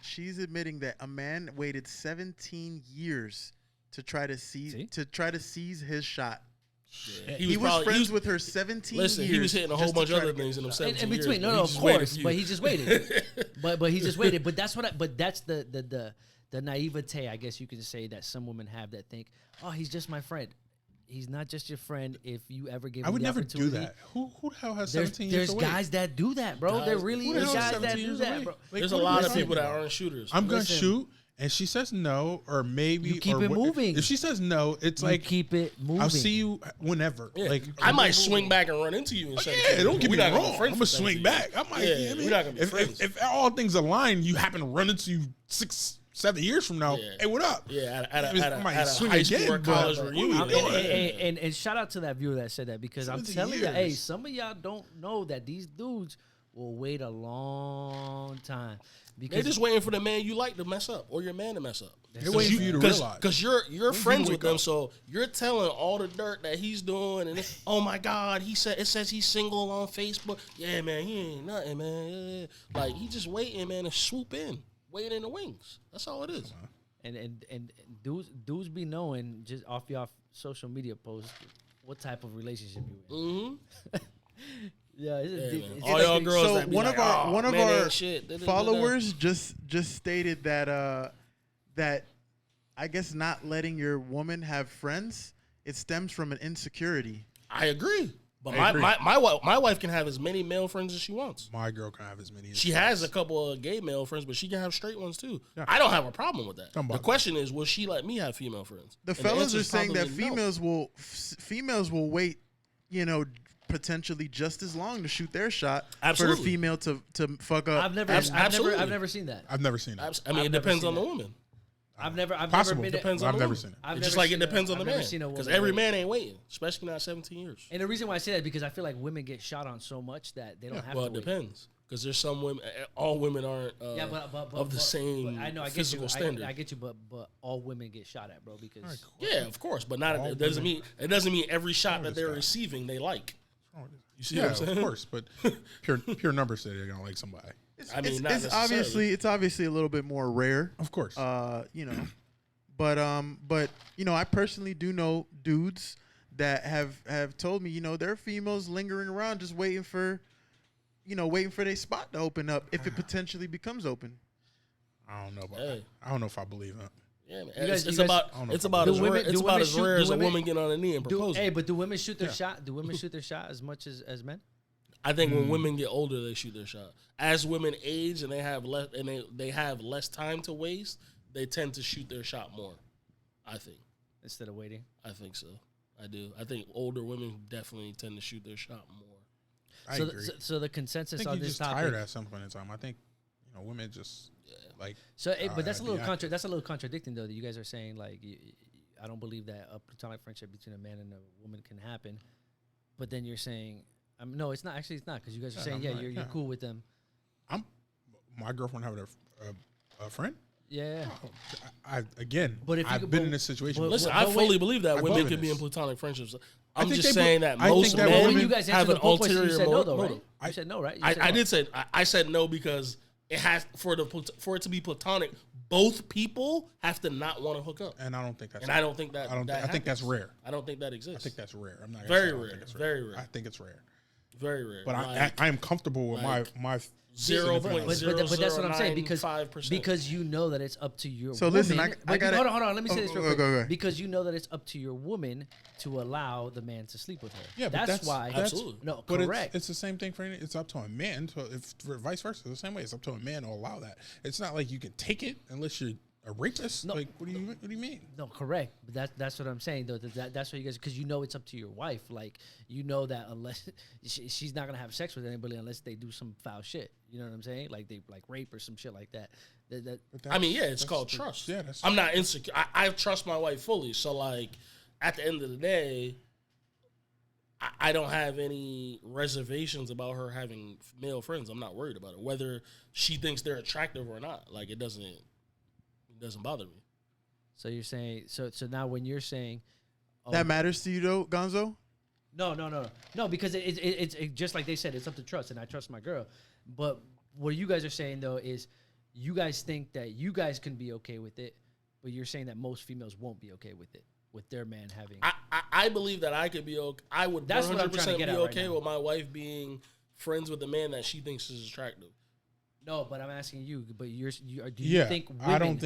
she's admitting that a man waited 17 years to try to seize his shot. Yeah. He was friends with her 17 years. He was hitting a whole bunch of other things in them 17 in between. years. No, of course, but he just waited. but he just waited. But that's that's the naivete, I guess you could say, that some women have that think, oh, he's just my friend. He's not just your friend if you ever give him the opportunity. I would never do that. Who the hell has 17 years to wait? There's guys that do that, bro. There really is guys that do that, bro. Like, there's a lot of people that aren't shooters. I'm going to shoot, and she says no, or maybe. You keep it moving. If she says no, it's like. Keep it moving. I'll see you whenever. Yeah. Like I might swing back and run into you. Don't get me wrong. I'm going to swing back. I might. Yeah, we're not going to be friends. If all things align, you happen to run into you 6-7 years from now. Hey, what up? Yeah, at a high school or college reunion. And shout out to that viewer that said that, because I'm telling you, hey, some of y'all don't know that these dudes will wait a long time. Because they're just waiting for the man you like to mess up, or your man to mess up. They're waiting for you to realize. Because you're friends with them, so you're telling all the dirt that he's doing. And oh my God, it says he's single on Facebook. Yeah, man, he ain't nothing, man. Yeah. Like he just waiting, man, to swoop in, waiting in the wings. That's all it is. And dudes be knowing just off your social media posts what type of relationship you're in. Mm-hmm. Yeah, all y'all girls. So that be one like, of our shit. followers just stated that that I guess not letting your woman have friends, it stems from an insecurity. I agree. But my wife can have as many male friends as she wants. My girl can have as many as she has a couple of gay male friends, but she can have straight ones too. Yeah. I don't have a problem with that. The question is, will she let me have female friends? The fellas are saying that females will wait, potentially just as long to shoot their shot. Absolutely. For the female to fuck up. I've never seen that. I've never seen it. I mean, it depends on the woman. I've never depends on the never seen it. Just like it depends on the man. Because every man ain't waiting, especially not 17 years. And the reason why I say that is because I feel like women get shot on so much that they don't have to wait. Well, it depends. Because there's some women, all women aren't of the same physical standard. I get you, but all women get shot at, bro. Because yeah, of course, but not it doesn't mean every shot that they're receiving they like. You see what I'm saying? Of course, but pure numbers say they're gonna like somebody. It's obviously a little bit more rare, of course. But I personally do know dudes that have told me, there are females lingering around just waiting for their spot to open up if it potentially becomes open. I don't know about that. I don't know if I believe that. Yeah, man. It's about as rare as a woman getting on a knee and proposing. Hey, but do women shoot their shot? Do women shoot their shot as much as men? I think when women get older, they shoot their shot. As women age and they have less time to waste, they tend to shoot their shot more. I think instead of waiting. I think so. I do. I think older women definitely tend to shoot their shot more. I agree. So the consensus on this topic. Tired at some point in time. I think women just like. So, but that's a little contradicting though. That you guys are saying like, I don't believe that a platonic friendship between a man and a woman can happen. But then you're saying, no, it's not. Actually, it's not, because you guys are saying, you're cool with them. My girlfriend having a friend. Yeah. I've been in a situation. Listen, I fully believe that women can be in platonic friendships. I'm just saying that most men have an ulterior motive. You said no, right? I said no because it has for it to be platonic. Both people have to not want to hook up, and I don't think that's. I don't think that. I think that's rare. I don't think that exists. I think that's rare. I'm not very rare. Very rare. I think it's rare. Very rare. But I am comfortable with my 0.009. But that's what I'm saying, because you know that it's up to your so woman. Listen, I got hold on. Let me say this real quick. Go. Because you know that it's up to your woman to allow the man to sleep with her. Yeah, that's why. Absolutely. No, but correct. It's the same thing for it's up to a man. If vice versa, the same way it's up to a man to allow that. It's not like you can take it unless you're a rapist? No. Like, what do you mean? No, correct. But that's what I'm saying though. That's what you guys, because you know it's up to your wife. Like, you know that unless she's not gonna have sex with anybody unless they do some foul shit. You know what I'm saying? Like they like rape or some shit like that. I mean, yeah, it's called trust. Yeah, I'm not insecure. I trust my wife fully. So like, at the end of the day, I don't have any reservations about her having male friends. I'm not worried about it, whether she thinks they're attractive or not. Like, it doesn't bother me. So you're saying so now when you're saying That matters to you though, Gonzo? No, because it's just like they said, it's up to trust, and I trust my girl. But what you guys are saying though is you guys think that you guys can be okay with it, but you're saying that most females won't be okay with it, with their man having. I believe that I could be okay. I would 100% be okay with my wife being friends with a man that she thinks is attractive. No, but I'm asking you. But do you think women? I don't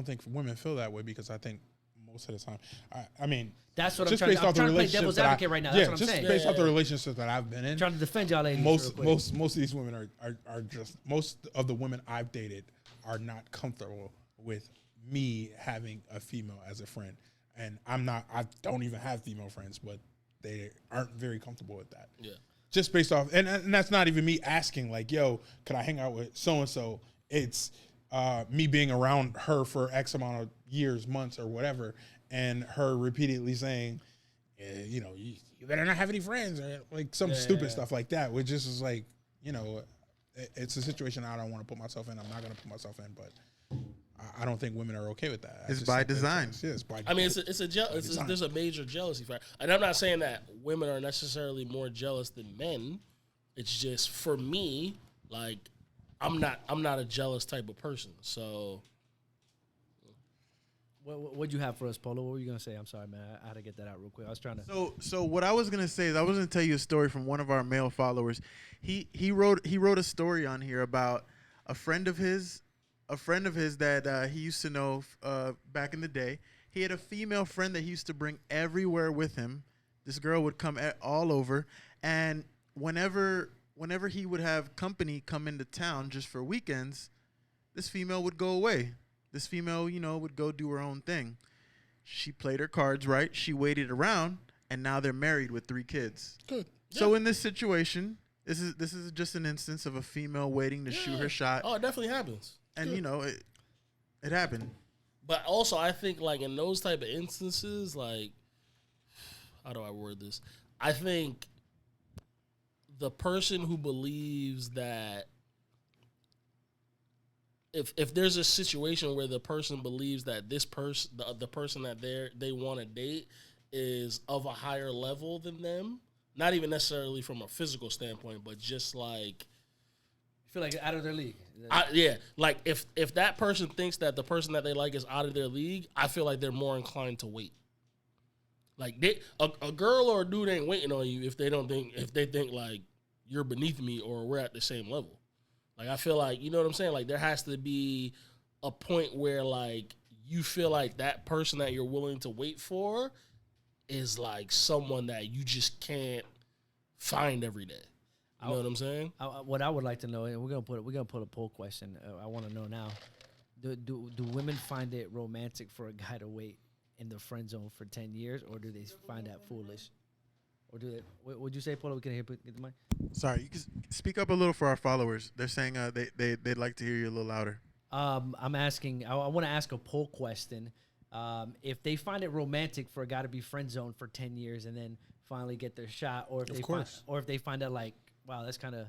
think women feel that way, because I think most of the time, I mean, that's what just I'm trying. based off I'm the trying to play relationships devil's advocate right now. That's what I'm saying. Based off the relationships that I've been in, I'm trying to defend y'all ladies. most of these women are just, most of the women I've dated are not comfortable with me having a female as a friend, and I don't even have female friends, but they aren't very comfortable with that. Yeah. Just based off, and that's not even me asking, like, yo, could I hang out with so-and-so? It's me being around her for X amount of years, months, or whatever, and her repeatedly saying, you know, you better not have any friends, or like some stupid stuff like that, which just is like, you know, it's a situation I don't want to put myself in. I'm not going to put myself in, but I don't think women are okay with that. It's by design. It's by I mean, there's a major jealousy factor, and I'm not saying that women are necessarily more jealous than men. It's just, for me, like, I'm not a jealous type of person. So, what'd you have for us, Polo? What were you gonna say? I'm sorry, man. I had to get that out real quick. I was trying to. So what I was gonna say is I was gonna tell you a story from one of our male followers. He wrote a story on here about a friend of his that he used to know back in the day. He had a female friend that he used to bring everywhere with him. This girl would come all over, and whenever he would have company come into town just for weekends, this female would go away. This female, would go do her own thing. She played her cards right. She waited around, and now they're married with 3 kids. Good. So in this situation, this is just an instance of a female waiting to shoot her shot. Oh, it definitely happens. And it happened. But also, I think, like, in those type of instances, like, how do I word this? I think the person who believes that if there's a situation where the person believes that this person, the person that they want to date is of a higher level than them, not even necessarily from a physical standpoint, but just like, feel like out of their league. Like if that person thinks that the person that they like is out of their league, I feel like they're more inclined to wait. Like a girl or a dude ain't waiting on you if they think like you're beneath me or we're at the same level. Like, I feel like, you know what I'm saying? Like, there has to be a point where, like, you feel like that person that you're willing to wait for is like someone that you just can't find every day. You know what I'm saying? What I would like to know, and we're gonna put a poll question. I want to know now: do women find it romantic for a guy to wait in the friend zone for 10 years, or do they find that foolish? Or do they? What would you say, Polo? We can get the mic. Sorry, you can speak up a little for our followers. They're saying they'd like to hear you a little louder. I'm asking. I want to ask a poll question. If they find it romantic for a guy to be friend zoned for 10 years and then finally get their shot, or if they find out like, wow, that's kind of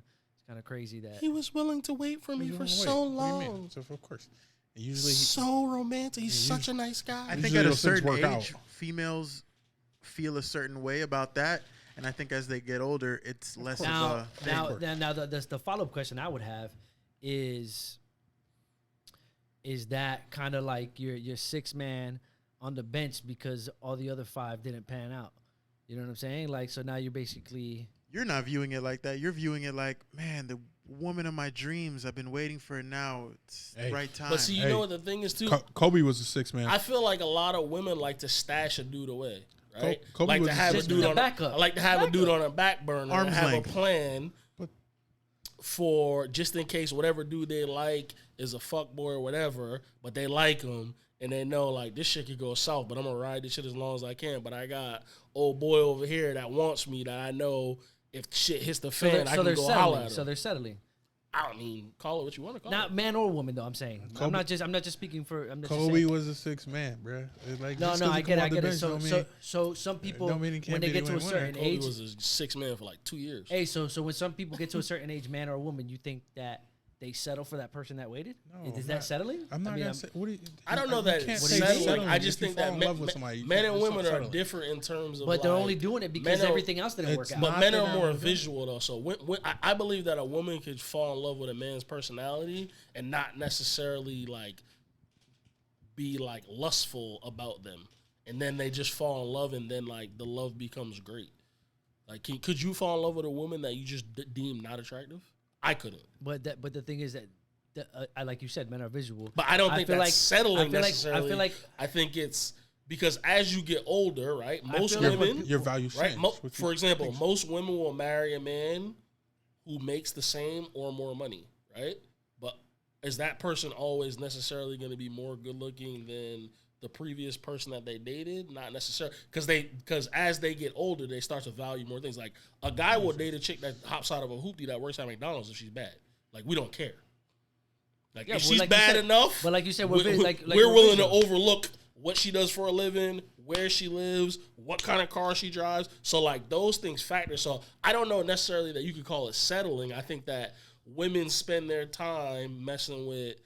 crazy that he was willing to wait for me for so long. What do you mean? So of course, usually so romantic. He's such a nice guy. I think at a certain age, females feel a certain way about that, and I think as they get older, it's less of a. Now, the follow up question I would have is that kind of like your 6 man on the bench because all the other 5 didn't pan out? You know what I'm saying? Like, so now you're not viewing it like that. You're viewing it like, man, the woman of my dreams. I've been waiting for it now. It's the right time. But see, you know what the thing is too? Kobe was a 6 man. I feel like a lot of women like to stash a dude away, right? Kobe like was to have a dude on backup. I like to have a dude on a back burner and have length. a plan for just in case whatever dude they like is a fuckboy or whatever, but they like him and they know like this shit could go south, but I'm gonna ride this shit as long as I can. But I got old boy over here that wants me that I know if shit hits the fan, I can go holler at him. So they're settling. I don't mean call it what you want to call it. Not man or woman though. I'm saying. Kobe, I'm not just speaking for. I'm just Kobe saying. was a 6th man, bro. Like, No, I get it. So some people don't mean he can't when they be get the to a winner. certain Kobe age. was a 6 man for like 2 years. Hey, so when some people get to a certain age, man or woman, you think that they settle for that person that waited? No, Is that settling? I'm not gonna say. What do you? I don't know that can't it's say settling. settling I if just you think fall that in love with somebody, men and it's women not are settling. different in terms of. But they're like, only doing it because men are- everything else didn't work it's out. But not men that are they're more not doing it. visual though. So I believe that a woman could fall in love with a man's personality and not necessarily like be like lustful about them, and then they just fall in love, and then like the love becomes great. Like, could you fall in love with a woman that you just deem not attractive? I couldn't. But the thing is that, I like you said, men are visual. But I don't think feel that's like- settling I feel like- necessarily. I think it's because as you get older, right? Most feel like women, Your value right? changes. For example, most women will marry a man who makes the same or more money, right? But is that person always necessarily going to be more good looking than the previous person that they dated? Not necessarily, because as they get older, they start to value more things. Like a guy will date a chick that hops out of a hoopty that works at McDonald's if she's bad. Like we don't care. Like Yeah, if but she's like you bad said- enough, but like you said, we're we're willing to visual. overlook what she does for a living, where she lives, what kind of car she drives. So like those things factor. So I don't know necessarily that you could call it settling. I think that women spend their time messing with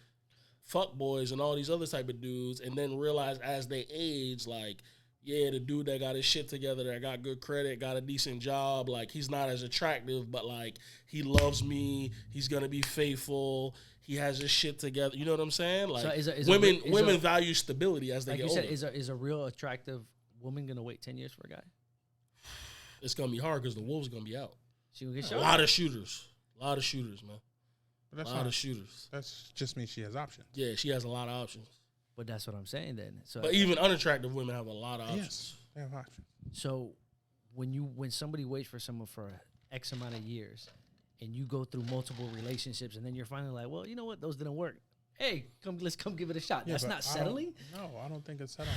fuckboys and all these other type of dudes, and then realize as they age, like, yeah, the dude that got his shit together, that got good credit, got a decent job, like he's not as attractive, but like he loves me, he's gonna be faithful, he has his shit together. You know what I'm saying? Like women value stability as they Like get you older. said, is a real attractive woman gonna wait 10 years for a guy? It's gonna be hard because the wolves gonna be out. She gonna get A shot. lot of shooters, man. But that's A lot not, of shooters. that's just means she has options. Yeah, she has a lot of options. But that's what I'm saying then. So But even unattractive women have a lot of options. Yes, they have options. So when somebody waits for someone for X amount of years, and you go through multiple relationships, and then you're finally like, well, you know what, those didn't work. Hey, let's give it a shot. Yeah, That's but not settling. No, I don't think it's settling.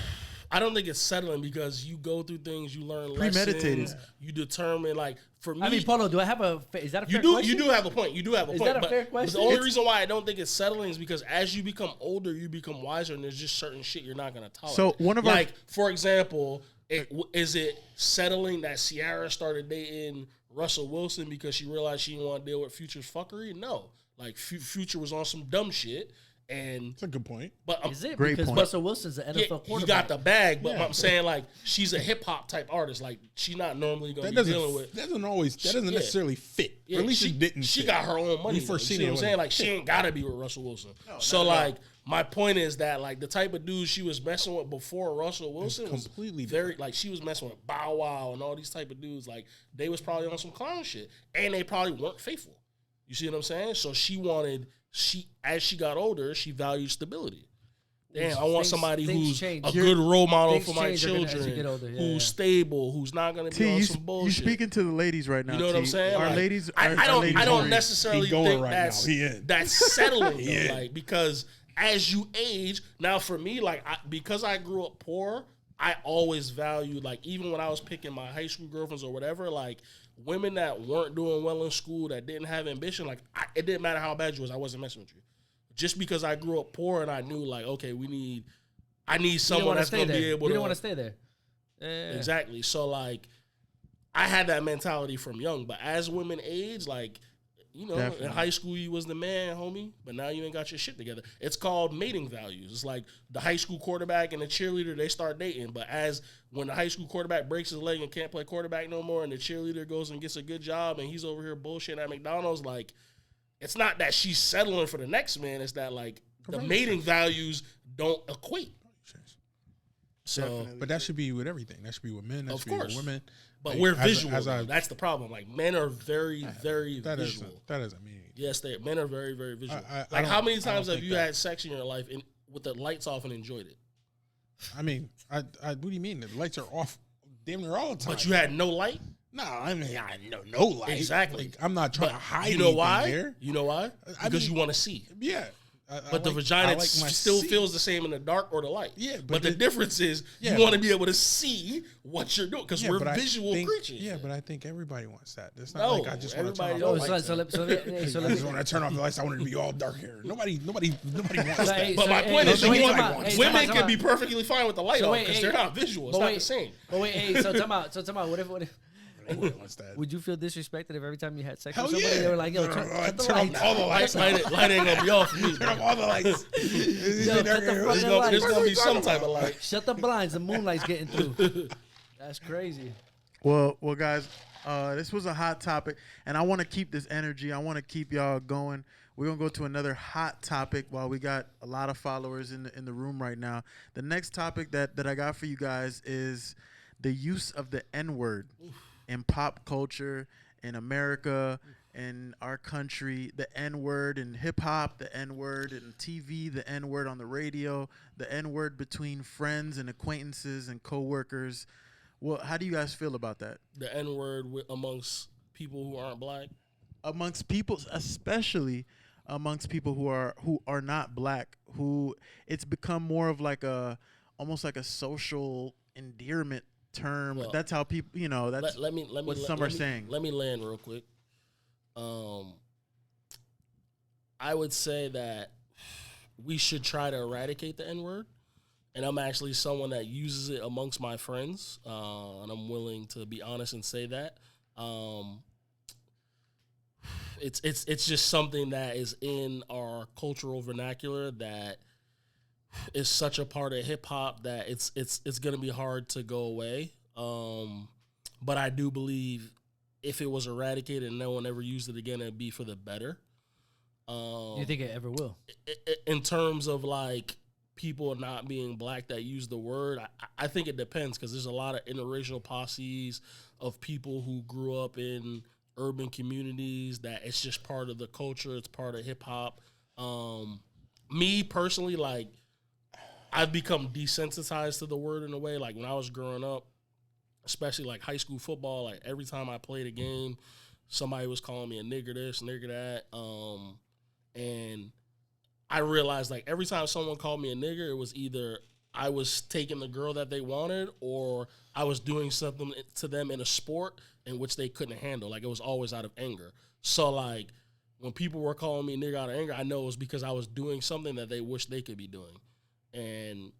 I don't think it's settling because you go through things, you learn Premeditated. lessons, you determine. Like for me, I mean, Paulo, do I have is that a you fair do question? you do have a point. You do have a Is point. that a but fair but question? the only reason why I don't think it's settling is because as you become older, you become wiser, and there's just certain shit you're not gonna tolerate. So one of our- like for example, is it settling that Ciara started dating Russell Wilson because she realized she didn't want to deal with Future's fuckery? No, like Future was on some dumb shit. And That's a good point. but Is it Great because point. Russell Wilson's an NFL he quarterback? got the bag, but Yeah. I'm saying like she's a hip hop type artist. Like she's not normally gonna be dealing with. That doesn't Yeah. necessarily fit. Yeah, or at least she it didn't. She fit. got her own money. We foreseen you see it what I'm when saying? it Like she ain't gotta be with Russell Wilson. So like my point is that like the type of dude she was messing with before Russell Wilson was completely very like she was messing with Bow Wow and all these type of dudes. Like they was probably on some clown shit, and they probably weren't faithful. You see what I'm saying? So as she got older, she valued stability. Damn, I want Things- somebody things who's change. a good role model Things for my change as you children, get older. Yeah, who's yeah. stable, who's not going to be T, on you, some you bullshit. speaking to the ladies right now. You know what I'm T. saying? Our Like, ladies. I our don't. ladies I don't are- necessarily he going think right that's now. He in. that's settling. He though, in. like because as you age, now for me, like because I grew up poor, I always valued like even when I was picking my high school girlfriends or whatever, like women that weren't doing well in school, that didn't have ambition, like it didn't matter how bad you was, I wasn't messing with you. Just because I grew up poor and I knew like okay, I need someone that's gonna be able You to. don't want to stay there. Exactly. So like, I had that mentality from young, but as women age, like, you know, Definitely. in high school you was the man, homie, but now you ain't got your shit together. It's called mating values. It's like the high school quarterback and the cheerleader, they start dating, but when the high school quarterback breaks his leg and can't play quarterback no more, and the cheerleader goes and gets a good job, and he's over here bullshitting at McDonald's, like, it's not that she's settling for the next man. It's that like the mating values don't equate. So, But that should be with everything. That should be with men. That Of should be course. with women. but Like, we're as- visual. as I- though. That's the problem. Like men are very, very that visual. doesn't mean anything. Yes, men are very, very visual. I like how don't- many I don't times have think you that. had sex in your life with the lights off and enjoyed it? I mean, what do you mean? The lights are off damn near all the time. But you had no light. No, I mean, I know no light. Exactly. Like, I'm not trying to hide. You know anything why? Here. You know why? Because you want to see. Yeah. But the vagina still feels the same in the dark or the light. Yeah, but the difference is you want to be able to see what you're doing because we're visual creatures. Yeah, but I think everybody wants that. It's not like I just want to turn off the lights. I just want to turn off the lights. I want it to be all dark here. Nobody wants that. But my point is, women can be perfectly fine with the light on because they're not visual. It's not the same. But wait, so talk about what if Wants that. would you feel disrespected if every time you had sex Hell with somebody yeah. they were like, yo, turn off all the lights. Light ain't gonna be off for me. Turn off all the lights. There's gonna be some type of light. Shut the blinds. The moonlight's getting through. That's crazy. Well, guys, this was a hot topic, and I want to keep this energy. I want to keep y'all going. We're gonna go to another hot topic while we got a lot of followers in the room right now. The next topic that I got for you guys is the use of the N-word in pop culture, in America, in our country. The N-word in hip-hop, the N-word in TV, the N-word on the radio, the N-word between friends and acquaintances and coworkers. Well, how do you guys feel about that? The N-word amongst people who aren't black? Amongst people, especially amongst people who are not black, who it's become more of like almost like a social endearment term. Well, that's how people, that's what some are saying. Let me land real quick. I would say that we should try to eradicate the N-word, and I'm actually someone that uses it amongst my friends, and I'm willing to be honest and say that. It's just something that is in our cultural vernacular that is such a part of hip hop that it's gonna be hard to go away. But I do believe if it was eradicated and no one ever used it again, it'd be for the better. You think it ever will? In terms of like people not being black that use the word, I think it depends because there's a lot of interracial posses of people who grew up in urban communities that it's just part of the culture. It's part of hip hop. Me personally, like, I've become desensitized to the word in a way. Like when I was growing up, especially like high school football, like every time I played a game, somebody was calling me a nigger this, nigger that. And I realized like every time someone called me a nigger, it was either I was taking the girl that they wanted or I was doing something to them in a sport in which they couldn't handle. Like it was always out of anger. So like when people were calling me a nigger out of anger, I know it was because I was doing something that they wish they could be doing. And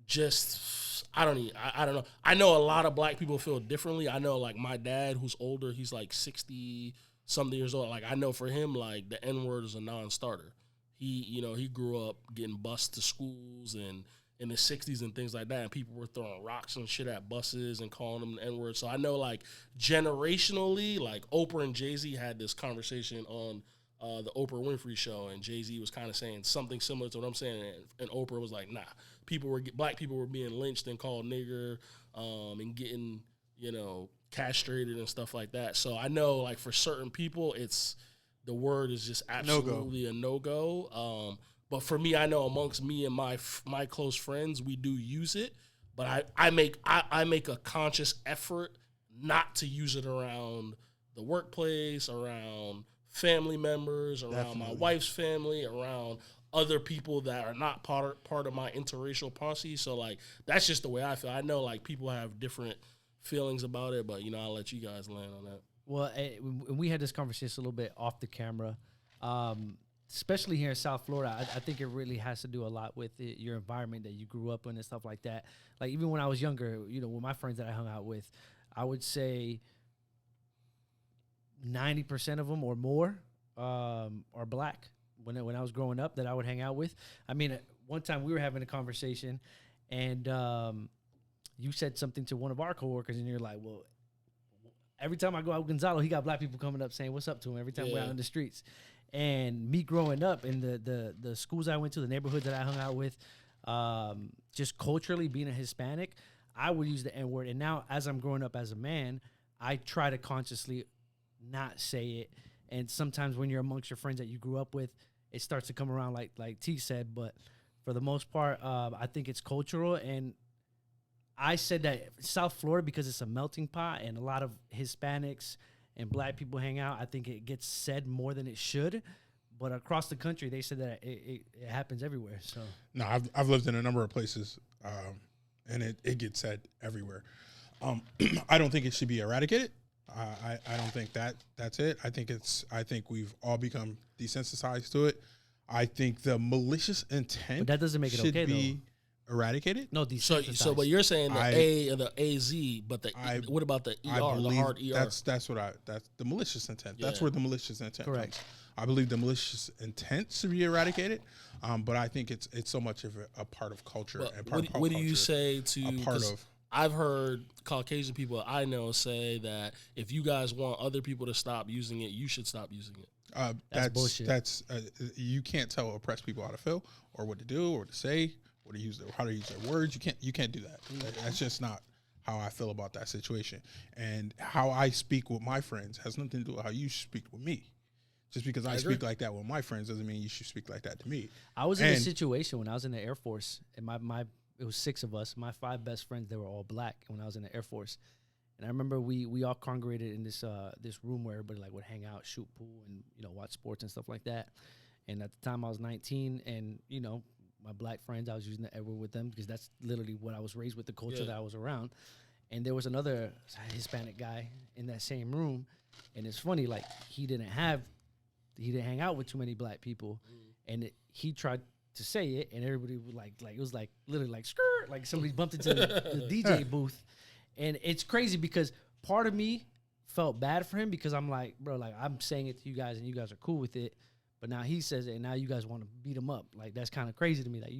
just, I don't know. I know a lot of black people feel differently. I know like my dad who's older, he's like 60-something years old. Like I know for him, like the N-word is a non-starter. He grew up getting bused to schools and in the 60s and things like that, and people were throwing rocks and shit at buses and calling them the N-word. So I know like generationally, like Oprah and Jay-Z had this conversation on the Oprah Winfrey show, and Jay-Z was kind of saying something similar to what I'm saying, and Oprah was like, nah, black people were being lynched and called nigger, and getting, castrated and stuff like that. So I know like for certain people, the word is just absolutely a no-go. But for me, I know amongst me and my close friends, we do use it, but I make a conscious effort not to use it around the workplace, around family members, around my wife's family, around other people that are not part of my interracial posse. So like that's just the way I feel. I know like people have different feelings about it, but I'll let you guys land on that. Well, we had this conversation a little bit off the camera, especially here in South Florida. I think it really has to do a lot with your environment that you grew up in and stuff like that. Like even when I was younger, with my friends that I hung out with, I would say 90% of them or more are black. When I was growing up, that I would hang out with. I mean, one time we were having a conversation, and you said something to one of our coworkers, and you're like, "Well, every time I go out with Gonzalo, he got black people coming up saying what's up to him every time we're out in the streets." And me growing up in the schools I went to, the neighborhoods that I hung out with, just culturally being a Hispanic, I would use the N-word. And now, as I'm growing up as a man, I try to consciously not say it. And sometimes when you're amongst your friends that you grew up with, it starts to come around like T said. But for the most part, I think it's cultural. And I said that South Florida, because it's a melting pot and a lot of Hispanics and black people hang out, I think it gets said more than it should. But across the country, they said that it happens everywhere. So No, I've lived in a number of places, and it gets said everywhere. I don't think it should be eradicated. I don't think that's it. I think we've all become desensitized to it. I think the malicious intent, but that doesn't make it should okay, be eradicated. no, So, but you're saying the A and the AZ, but what about the I ER, the believe hard ER? that's the malicious intent. That's Yeah. where the malicious intent Correct. comes. I believe the malicious intent should be eradicated, but I think it's so much of a part of culture But and part of pop what do you culture, say to? a part 'cause of. I've heard Caucasian people I know say that if you guys want other people to stop using it, you should stop using it. That's bullshit. That's you can't tell oppressed people how to feel or what to do or to say or how to use their words. You can't do that. That's just not how I feel about that situation. And how I speak with my friends has nothing to do with how you speak with me. Just because I agree. speak like that with my friends doesn't mean you should speak like that to me. I was in a And- situation when I was in the Air Force, and it was 6 of us. My 5 best friends, they were all black when I was in the Air Force. And I remember we all congregated in this room where everybody like would hang out, shoot pool, and watch sports and stuff like that. And at the time I was 19, and my black friends, I was using the N word with them because that's literally what I was raised with, the culture that I was around. And there was another Hispanic guy in that same room, and it's funny, like he didn't hang out with too many black people, and he tried to say it, and everybody was like it was like literally like skirt, like somebody bumped into the DJ booth. And it's crazy because part of me felt bad for him because I'm like, bro, like I'm saying it to you guys and you guys are cool with it, but now he says it and now you guys want to beat him up. Like that's kind of crazy to me. Like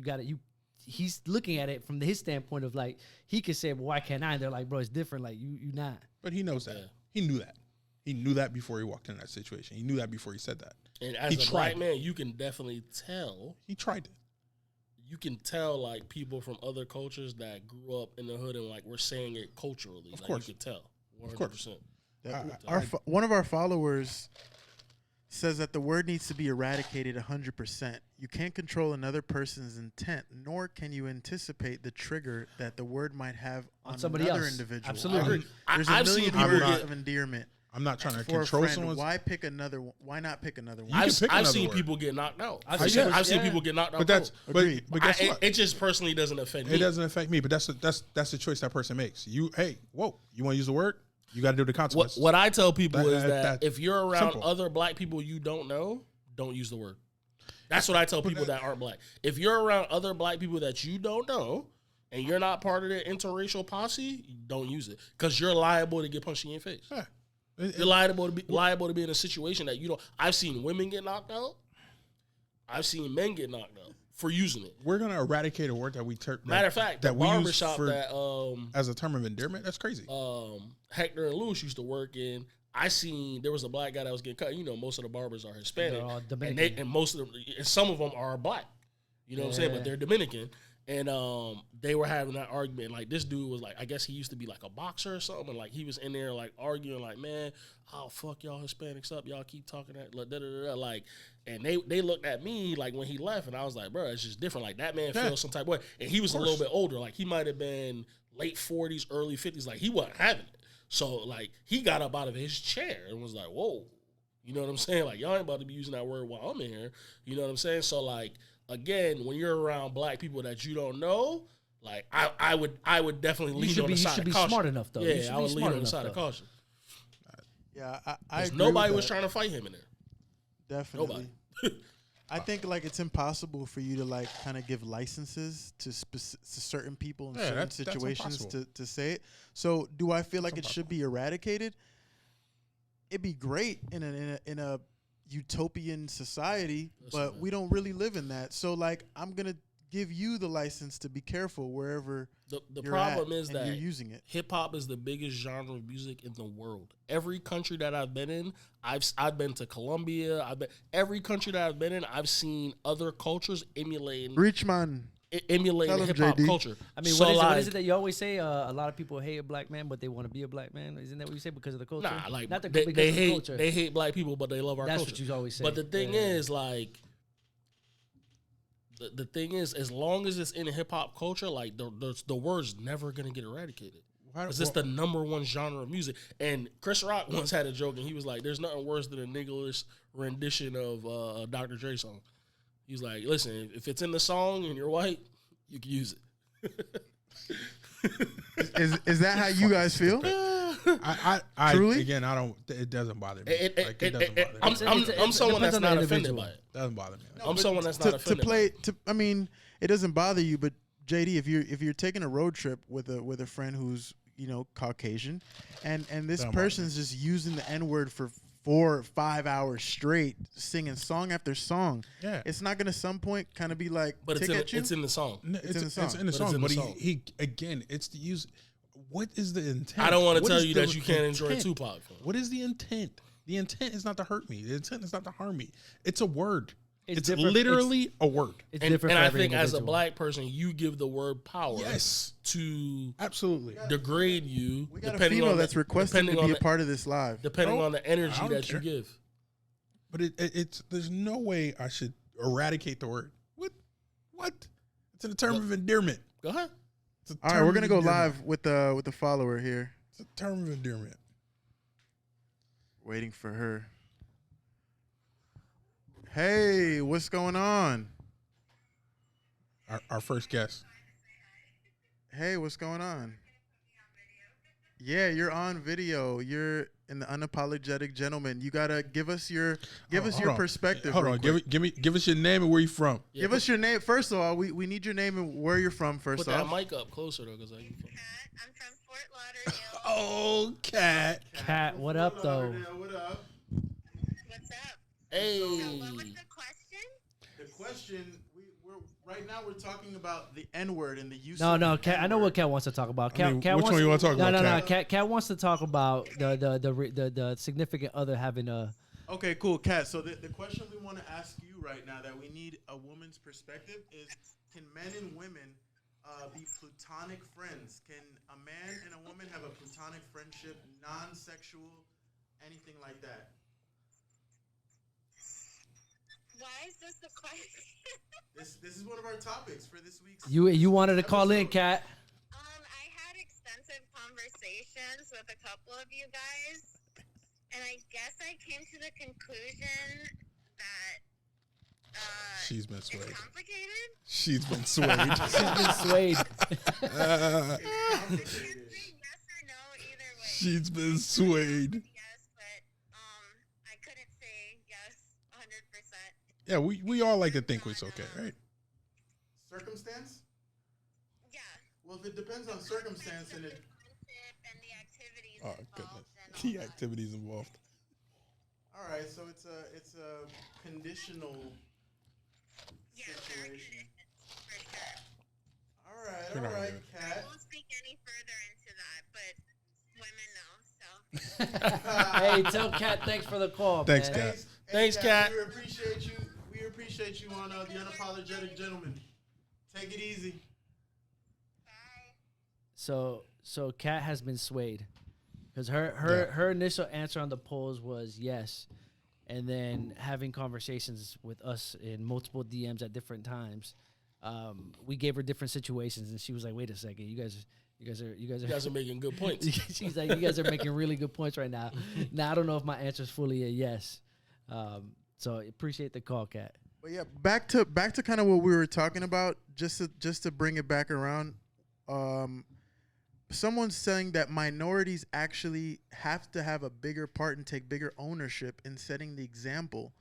he's looking at it from his standpoint of like he could say, well, why can't I? And they're like, bro, it's different. Like you not. But he knows that. Yeah. He knew that. He knew that before he walked in that situation. He knew that before he said that. And as He a black tried. man, you can definitely tell. He tried it. You can tell like people from other cultures that grew up in the hood and like we're saying it culturally. Of like, course. you can tell. 100%. Of course. One of our followers says that the word needs to be eradicated 100%. You can't control another person's intent, nor can you anticipate the trigger that the word might have on somebody another else. individual. Absolutely. There's I've a seen million people words get- of endearment. I'm not trying to For a control friend, someone's. why pick another one? Why not pick another one? You can pick I've another seen word. people get knocked out. I've I've seen- seen yeah. people get knocked out. But that's Agreed. but guess it, what? it just personally doesn't affect me. It doesn't affect me. But that's the choice that person makes. You want to use the word? You got to do the consequences. What I tell people is that that's if you're around simple. other black people you don't know, don't use the word. That's what I tell people that aren't black. If you're around other black people that you don't know and you're not part of the interracial posse, don't use it because you're liable to get punched in your face. Yeah. You're liable to be in a situation that you don't. I've seen women get knocked out. I've seen men get knocked out for using it. We're gonna eradicate a word that we Matter of fact, the that we use barbershop for- that as a term of endearment. That's crazy. Hector and Lewis used to work in. I seen there was a black guy that was getting cut. Most of the barbers are Hispanic, They're all and Dominican. and most of them, and some of them are black. You know what I'm saying? But Yeah. they're Dominican, and they were having that argument. Like this dude was like, I guess he used to be like a boxer or something. And like he was in there like arguing, like, man, I'll fuck y'all Hispanics up. Y'all keep talking that, like, da da da. Like, and they looked at me like when he left, and I was like, bro, it's just different. Like that man feels some type of way, and he was a little bit older. Like he might have been late 40s, early 50s. Like he wasn't having it. So like he got up out of his chair and was like, whoa. You know what I'm saying? Like y'all ain't about to be using that word while I'm in here. You know what I'm saying? So like again, when you're around black people that you don't know, like I would definitely lean on the side of caution. You should be smart enough though. You should Yeah, I be would lean smart on the enough, side of though. caution. Yeah, I Because agree nobody with was that. trying to fight him in there. Definitely. Nobody. I think like it's impossible for you to like kind of give licenses to to certain people in Yeah, certain that's situations impossible. to say it. So do I feel like it should be eradicated? It'd be great in a utopian society, Listen, but man. we don't really live in that. So like I'm gonna give you the license to be careful wherever The you're problem at is and that you're using it. hip hop is the biggest genre of music in the world. Every country that I've been in, I've been to Colombia. Every country that I've been in, I've seen other cultures emulating Richman. emulating Tell him, hip hop JD. culture. I mean, So, what is like, it that you always say? A lot of people hate a black man, but they want to be a black man. Isn't that what you say? Because of the culture? Nah, like Not the, they, because they of the hate culture. they hate black people, but they love our That's culture. what you always say. But the thing Yeah. is, like, the thing is, as long as it's in hip hop culture, like the word's never gonna get eradicated. Because it's the number one genre of music. And Chris Rock once had a joke, and he was like, "There's nothing worse than a nigglish rendition of a Dr. Dre song." He's like, "Listen, if it's in the song and you're white, you can use it." Is that how you guys feel? I Truly? Again, I don't. It doesn't bother me. It doesn't bother me. I'm someone that's not offended by it. Doesn't bother me. I'm someone that's not offended by it. I mean, it doesn't bother you, but JD, if you're taking a road trip with a friend who's Caucasian, and this person's just using the N-word for 4 or 5 hours straight, singing song after song, it's not gonna some point kind of be like, but it's in the song. It's in the song. But he again, it's to use. What is the intent? I don't want to tell you that you can't enjoy Tupac. What is the intent? The intent is not to hurt me. The intent is not to harm me. It's a word. It's literally a word. It's different. And I think as a black person, you give the word power to absolutely We degrade you. got a female that's requesting to be a part of this live. Depending on the energy that you give. But it's there's no way I should eradicate the word. What? It's a term of endearment. Go ahead. All right, we're gonna go live with the follower here. It's a term of endearment. Waiting for her. Hey, what's going on? Our first guest. Hey, what's going on? Yeah, you're on video. You're in the Unapologetic Gentlemen. You gotta give us your perspective. Hold on, give us your name and where you from. Yeah, give us your name first of all. We need your name and where you're from first off. Put that mic up closer though, because I'm from Fort Lauderdale. Oh, Cat. Cat, what up though? What up? What's up? Hey. So what was the question? The question we're right now we're talking about the N-word and the use. No, Cat. I know what Cat wants to talk about. Cat, which one you want to talk about? No. Cat wants to talk about the significant other having a. Okay, cool, Cat. So the question we want to ask you right now that we need a woman's perspective is: can men and women be platonic friends? Can a man and a woman have a platonic friendship, non-sexual, anything like that? Why is this the question? This is one of our topics for this week's. You wanted to call in, Cat. I had extensive conversations with a couple of you guys, and I guess I came to the conclusion that She's been swayed. it's complicated. She's been swayed. She's been swayed. I can't say yes or no either way. She's been swayed. Yes, but I couldn't say yes 100%. Yeah, we all like to think it's okay, right? Circumstance? Yeah. Well, if it depends on circumstance, and it. And the activities Oh involved goodness, and all the that. activities involved. All right, so it's a conditional Yeah, there are situation. conditions, for sure. You're All not right, gonna I Cat. won't speak any further into that, but women know, so. Hey, tell Cat thanks for the call. Thanks, man. Cat. Thanks, Cat. We appreciate you. We appreciate you on the Unapologetic Gentlemen. Take it easy. Bye. So Cat has been swayed because her initial answer on the polls was yes, and then having conversations with us in multiple DMs at different times, we gave her different situations, and she was like, "Wait a second, you guys are making good points. She's like, "You guys are making really good points right now." Now I don't know if my answer is fully a yes. So appreciate the call, Cat. But yeah, back to kind of what we were talking about. Just to bring it back around. Someone's saying that minorities actually have to have a bigger part and take bigger ownership in setting the example.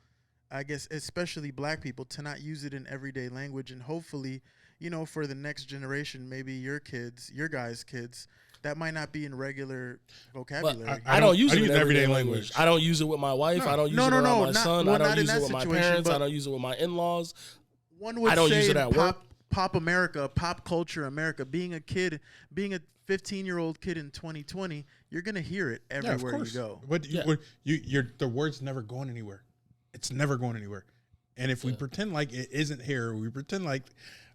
I guess especially black people, to not use it in everyday language, and hopefully, for the next generation, maybe your guys' kids, that might not be in regular vocabulary. I don't use it in everyday language. I don't use it with my wife. I don't use it around my son. I don't use it with my parents. I don't use it with my in-laws. One would I don't say use it at work. Pop America, pop culture America, being a 15-year-old kid in 2020, you're gonna hear it everywhere you go. But the word's never going anywhere. It's never going anywhere. And if we pretend like it isn't here, we pretend like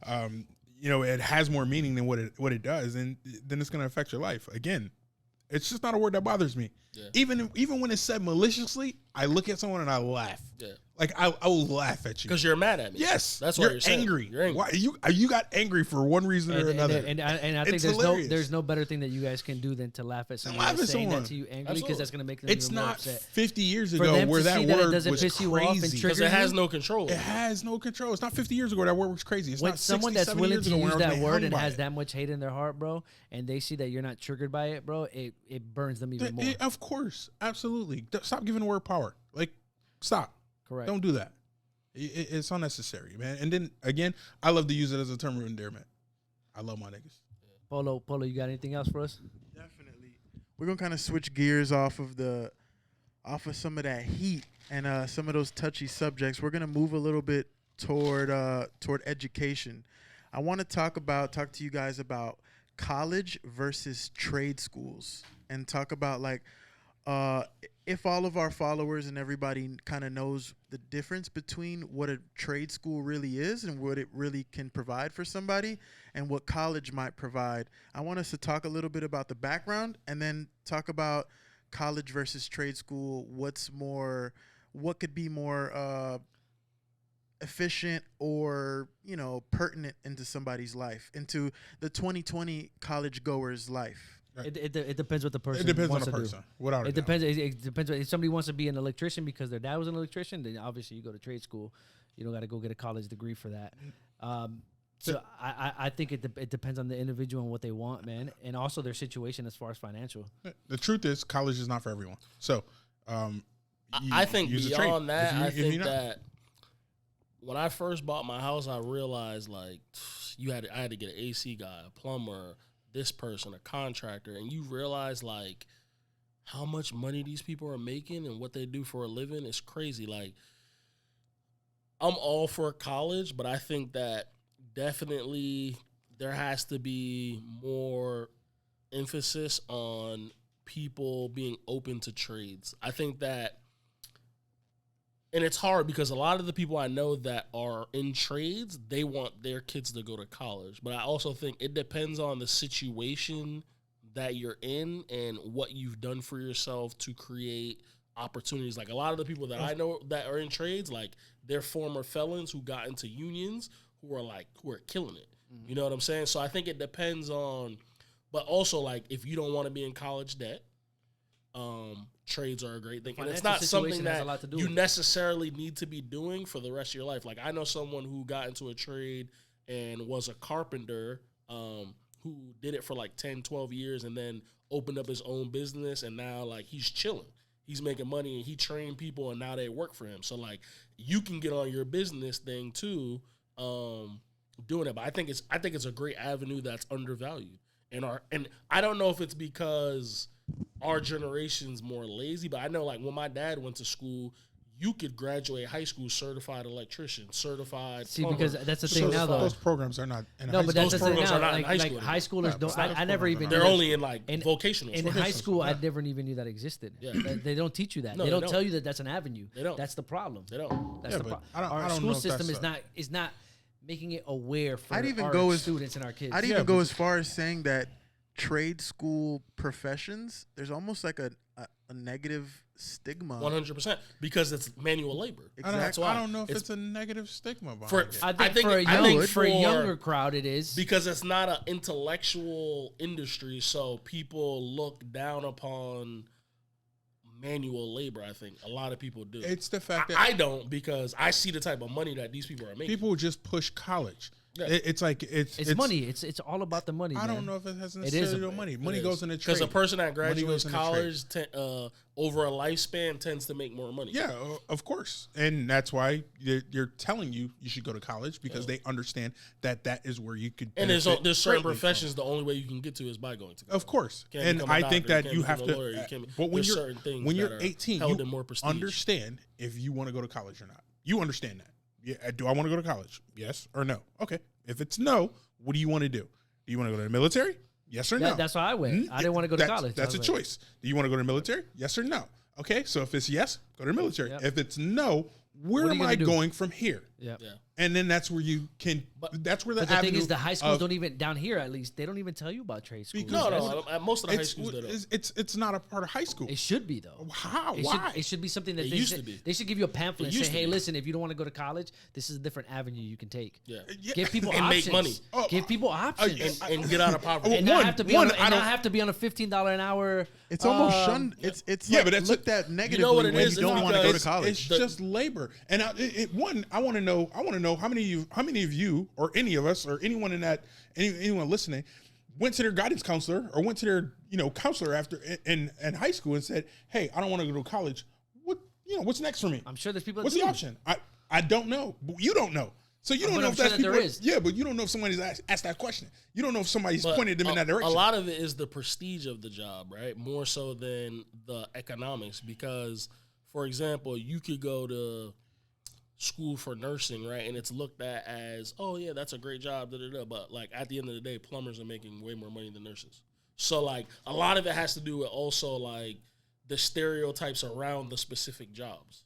it has more meaning than what it does, and then it's gonna affect your life. Again, it's just not a word that bothers me. Yeah. Even when it's said maliciously, I look at someone and I laugh. Yeah. Like I will laugh at you Because you're mad at me. Yes, That's why you're angry. You're angry. Why you got angry for one reason or another? And I think It's there's hilarious. there's no better thing that you guys can do than to laugh at someone laugh that's at saying someone. that to you angrily, Absolutely. because that's gonna make them It's even more not upset. 50 years For ago them where to that see that it word doesn't was piss you off and crazy. trigger Because it has no control. It has no control. It's not 50 years ago that word was crazy. It's When not someone 60, that's 70 willing years to ago when use I was that being word hung and by has it. that much hate in their heart, bro, and they see that you're not triggered by it, bro, it burns them even more. Of course, absolutely. Stop giving the word power. Like, stop. Correct. Don't do that. It's unnecessary, man. And then again, I love to use it as a term of endearment. I love my niggas. Polo, you got anything else for us? Definitely. We're gonna kind of switch gears off of some of that heat and some of those touchy subjects. We're gonna move a little bit toward education. I want to talk to you guys about college versus trade schools, and talk about like if all of our followers and everybody kind of knows the difference between what a trade school really is and what it really can provide for somebody and what college might provide. I want us to talk a little bit about the background and then talk about college versus trade school. What could be more efficient or, pertinent into somebody's life, into the 2020 college goer's life. Right. It depends what the person It depends on wants the to person. do. Without a It doubt. depends. It depends. If somebody wants to be an electrician because their dad was an electrician, then obviously you go to trade school. You don't got to go get a college degree for that. So I think it depends on the individual and what they want, man, and also their situation as far as financial. The truth is, college is not for everyone. So, I think use a trade. beyond that, If I you're think not- that when I first bought my house, I realized like I had to get an AC guy, a plumber, this person, a contractor, and you realize like how much money these people are making and what they do for a living is crazy. Like, I'm all for college, but I think that definitely there has to be more emphasis on people being open to trades. I think that, and it's hard because a lot of the people I know that are in trades, they want their kids to go to college. But I also think it depends on the situation that you're in and what you've done for yourself to create opportunities. Like a lot of the people that I know that are in trades, like they're former felons who got into unions who are killing it. You know what I'm saying? So I think it depends on, but also like if you don't want to be in college debt, trades are a great thing. And it's not something that you necessarily need to be doing for the rest of your life. Like I know someone who got into a trade and was a carpenter, who did it for like 10, 12 years and then opened up his own business, and now like he's chilling. He's making money and he trained people and now they work for him. So like you can get on your business thing too, doing it. But I think it's a great avenue that's undervalued. And I don't know if it's because our generation's more lazy, but I know like when my dad went to school, you could graduate high school certified electrician, certified plumber. Because that's the thing now, though. Those programs are not in No, high but school. that's the thing programs now. are not in Like, high school high schoolers No, don't. it's not I never even. They're knew that. only in like vocational. In schools. high school, I never even knew that existed. Yeah. They don't teach you that. No, they they don't don't. tell you that that's an avenue. They don't. That's the problem. They don't. That's Yeah, the but problem. I don't Our know school if system that's is not making it aware for I'd even our go as- students and our kids. I'd Yeah, even go but- as far as saying that trade school professions, there's almost like a negative stigma. 100% because it's manual labor. That's why. I don't know if it's a negative stigma behind For- it. I think, think- for, I think for a for- younger crowd, it is. Because it's not an intellectual industry, so people look down upon manual labor. I think a lot of people do. It's the fact that I don't, because I see the type of money that these people are making. people just push college. Yeah. It's like it's money. It's all about the money. I man. don't know if it has is necessarily a- no money. It Money is. goes in a trade. Because a person that Money graduates goes in a college over a lifespan tends to make more money. Yeah, of course, and that's why they're telling you should go to college because they understand that is where you could. And there's benefit certain greatly from. professions the only way you can get to is by going to college. Of course, Can't and become a I think doctor, that you you can't have become to. a lawyer, you can't- But when there's you're certain things when that you're are 18, held you in more prestige. understand if you want to go to college or not. You understand that. Yeah, do I want to go to college? Yes or no? Okay. If it's no, what do you want to do? Do you want to go to the military? Yes or no? That's why I went. I didn't want to go to college. That's I a was like, choice. Do you want to go to the military? Yes or no? Okay, so if it's yes, go to the military. Yep. If it's no, where What are am you I gonna do? going from here? Yeah. And then that's where you can. That's where the. But the thing avenue is, the high schools of- don't even down here at least they don't even tell you about trade schools. No. At most of the high schools they don't. It's not a part of high school. It should be though. How? It Why? Should be something that It they used should, to be. They should give you a pamphlet It and say, used to hey, be. listen, if you don't want to go to college, this is a different avenue you can take. Yeah. Give people And make options. money. Give people options. And get out of poverty. Well, and not have to be on a $15 an hour. It's almost shunned. It's Yeah, like but that's looked at negatively know what it when is? you don't It's want to go to because college. It's just labor. And I want to know how many of you or any of us or anyone anyone listening went to their guidance counselor or went to their counselor after in high school and said, "Hey, I don't want to go to college. What's next for me? I'm sure there's people. What's that the do. option? I don't know. But you don't know. So you don't But know I'm if sure that's that people. there is. Yeah, but you don't know if somebody's asked that question. You don't know if somebody's But pointed them in that direction. A lot of it is the prestige of the job, right? More so than the economics. Because, for example, you could go to school for nursing, right? And it's looked at as, oh, yeah, that's a great job, But, like, at the end of the day, plumbers are making way more money than nurses. So, like, a lot of it has to do with also, like, the stereotypes around the specific jobs.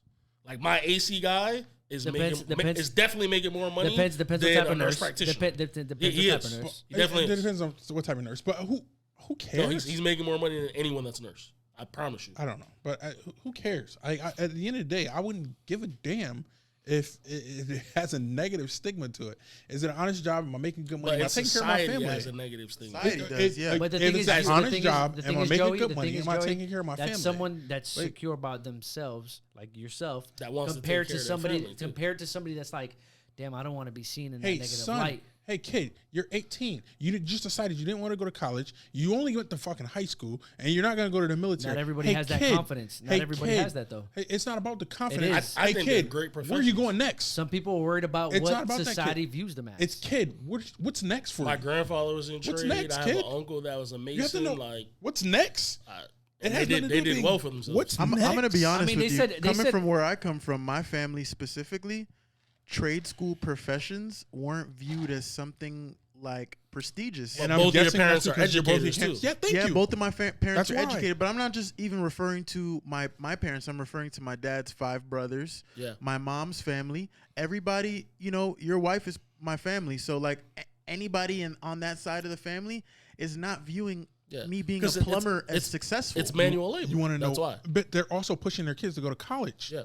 Like, my AC guy is definitely making more money Depends than what type a of nurse nurse. practitioner. Depends what He type is. of nurse. He definitely it is. depends on what type of nurse. But who cares? No, he's making more money than anyone that's a nurse. I promise you. I don't know, but who cares? At the end of the day, I wouldn't give a damn if it has a negative stigma to it. Is it an honest job? Am I making good money? But Am I taking care of my society family? has a negative stigma. Society does, yeah. But the if thing it's is, an the honest thing job, is, am I making good money? Am I taking care of my that's family? someone that's Like- secure about themselves, like yourself, That wants to compared take care to of their somebody family, too. compared to somebody that's like, damn, I don't want to be seen in that Hey, negative son. light. Hey, kid, you're 18. You just decided you didn't want to go to college. You only went to fucking high school, and you're not going to go to the military. Not everybody Hey, has that kid. confidence. Not Hey, everybody kid. has that, though. Hey, it's not about the confidence. is. I Hey, think they're kid, great where are you professionals. going next? Some people are worried about It's not what about that, society kid. views them as. It's kid. What's next for My you? grandfather was in What's trade. next, I have kid? an uncle that was a You have to mason. know Like, what's next. and has they nothing to did do with well for themselves. What's I'm next? going to be honest mean, with they you. said- they Coming said- from where I come from, my family specifically, trade school professions weren't viewed as something like prestigious. And Both I'm of your guessing parents that's are because you're both educators, parents- too. Yeah, thank yeah, you. both of my parents That's are why. educated, but I'm not just even referring to my parents. I'm referring to my dad's 5 brothers, Yeah. my mom's family, everybody. Your wife is my family, so like anybody on that side of the family is not viewing Yeah. me being a 'Cause plumber as it's successful. It's manual labor. You want to know? That's why. But they're also pushing their kids to go to college. Yeah.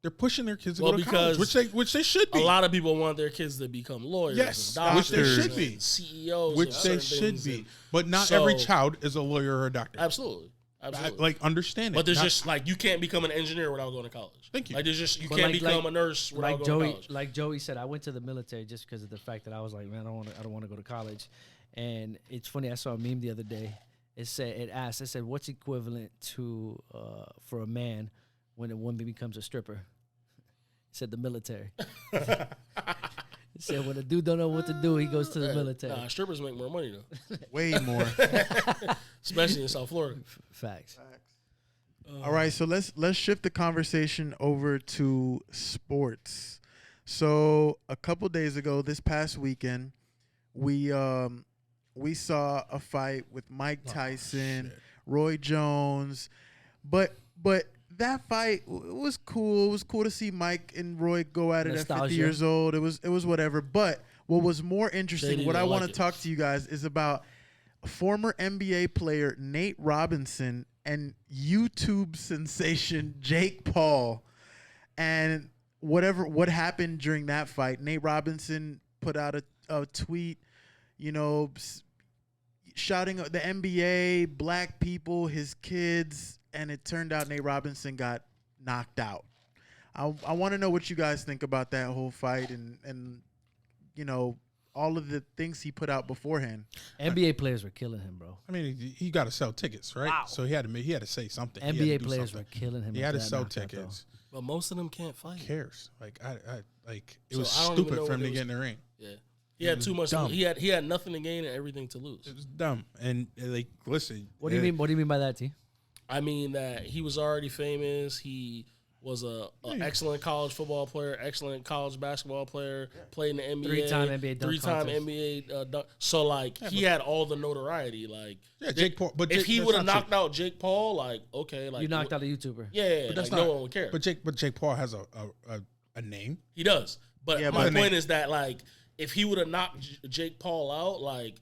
They're pushing their kids to Well, go to college, because which they should A be. lot of people want their kids to become lawyers, Yes, and which they doctors, should be. and CEOs, Which and they certain should things, be. and- But not So- every child is a lawyer or a doctor. Absolutely. Absolutely. Like understand it. But there's Not- just like you can't become an engineer without going to college. Thank you. Like there's just you But can't like- become like- a nurse without like going Joey, to college. like Joey said, I went to the military just because of the fact that I was like, man, I don't want to go to college. And it's funny, I saw a meme the other day. It said, what's equivalent to for a man when a woman becomes a stripper? It said the military. It said when a dude don't know what to do, he goes to the military. Nah, strippers make more money though, way more. especially in South Florida. Facts. All right, so let's shift the conversation over to sports. So a couple days ago, this past weekend, we saw a fight with Mike Tyson, Roy Jones, but that fight was cool. It was cool to see Mike and Roy go at it at 50 Nostalgia. years old. It was whatever. But what was more interesting, Shady what I didn't want like to it. talk to you guys is about former NBA player Nate Robinson and YouTube sensation Jake Paul, and what happened during that fight. Nate Robinson put out a tweet, shouting at the NBA, black people, his kids, and it turned out Nate Robinson got knocked out. I want to know what you guys think about that whole fight and all of the things he put out beforehand. NBA players were killing him, bro. I mean, he got to sell tickets, right? Wow. So he had to say something. He had to NBA do players something. were killing him. He had after to that sell knockout, though. tickets. But most of them can't fight. Who cares? Like it So was I don't even stupid know for him what to it get in the ring. Yeah, he had was too much. dumb. He had nothing to gain and everything to lose. It was dumb. And like, listen. What do you mean? What do you mean by that, T? I mean that he was already famous. He was a excellent college football player, excellent college basketball player, played in the NBA, Three-time NBA dunk three-time contest. NBA dunk. So like he had all the notoriety. Like Yeah, Jake Paul. But if Jake, he that's would have not knocked out Jake Paul, like okay, like You knocked out a YouTuber. Yeah, But that's like, not. no one would care. But Jake Paul has a name. He does. But Yeah, my but- point is that, like, if he would have knocked Jake Paul out, like,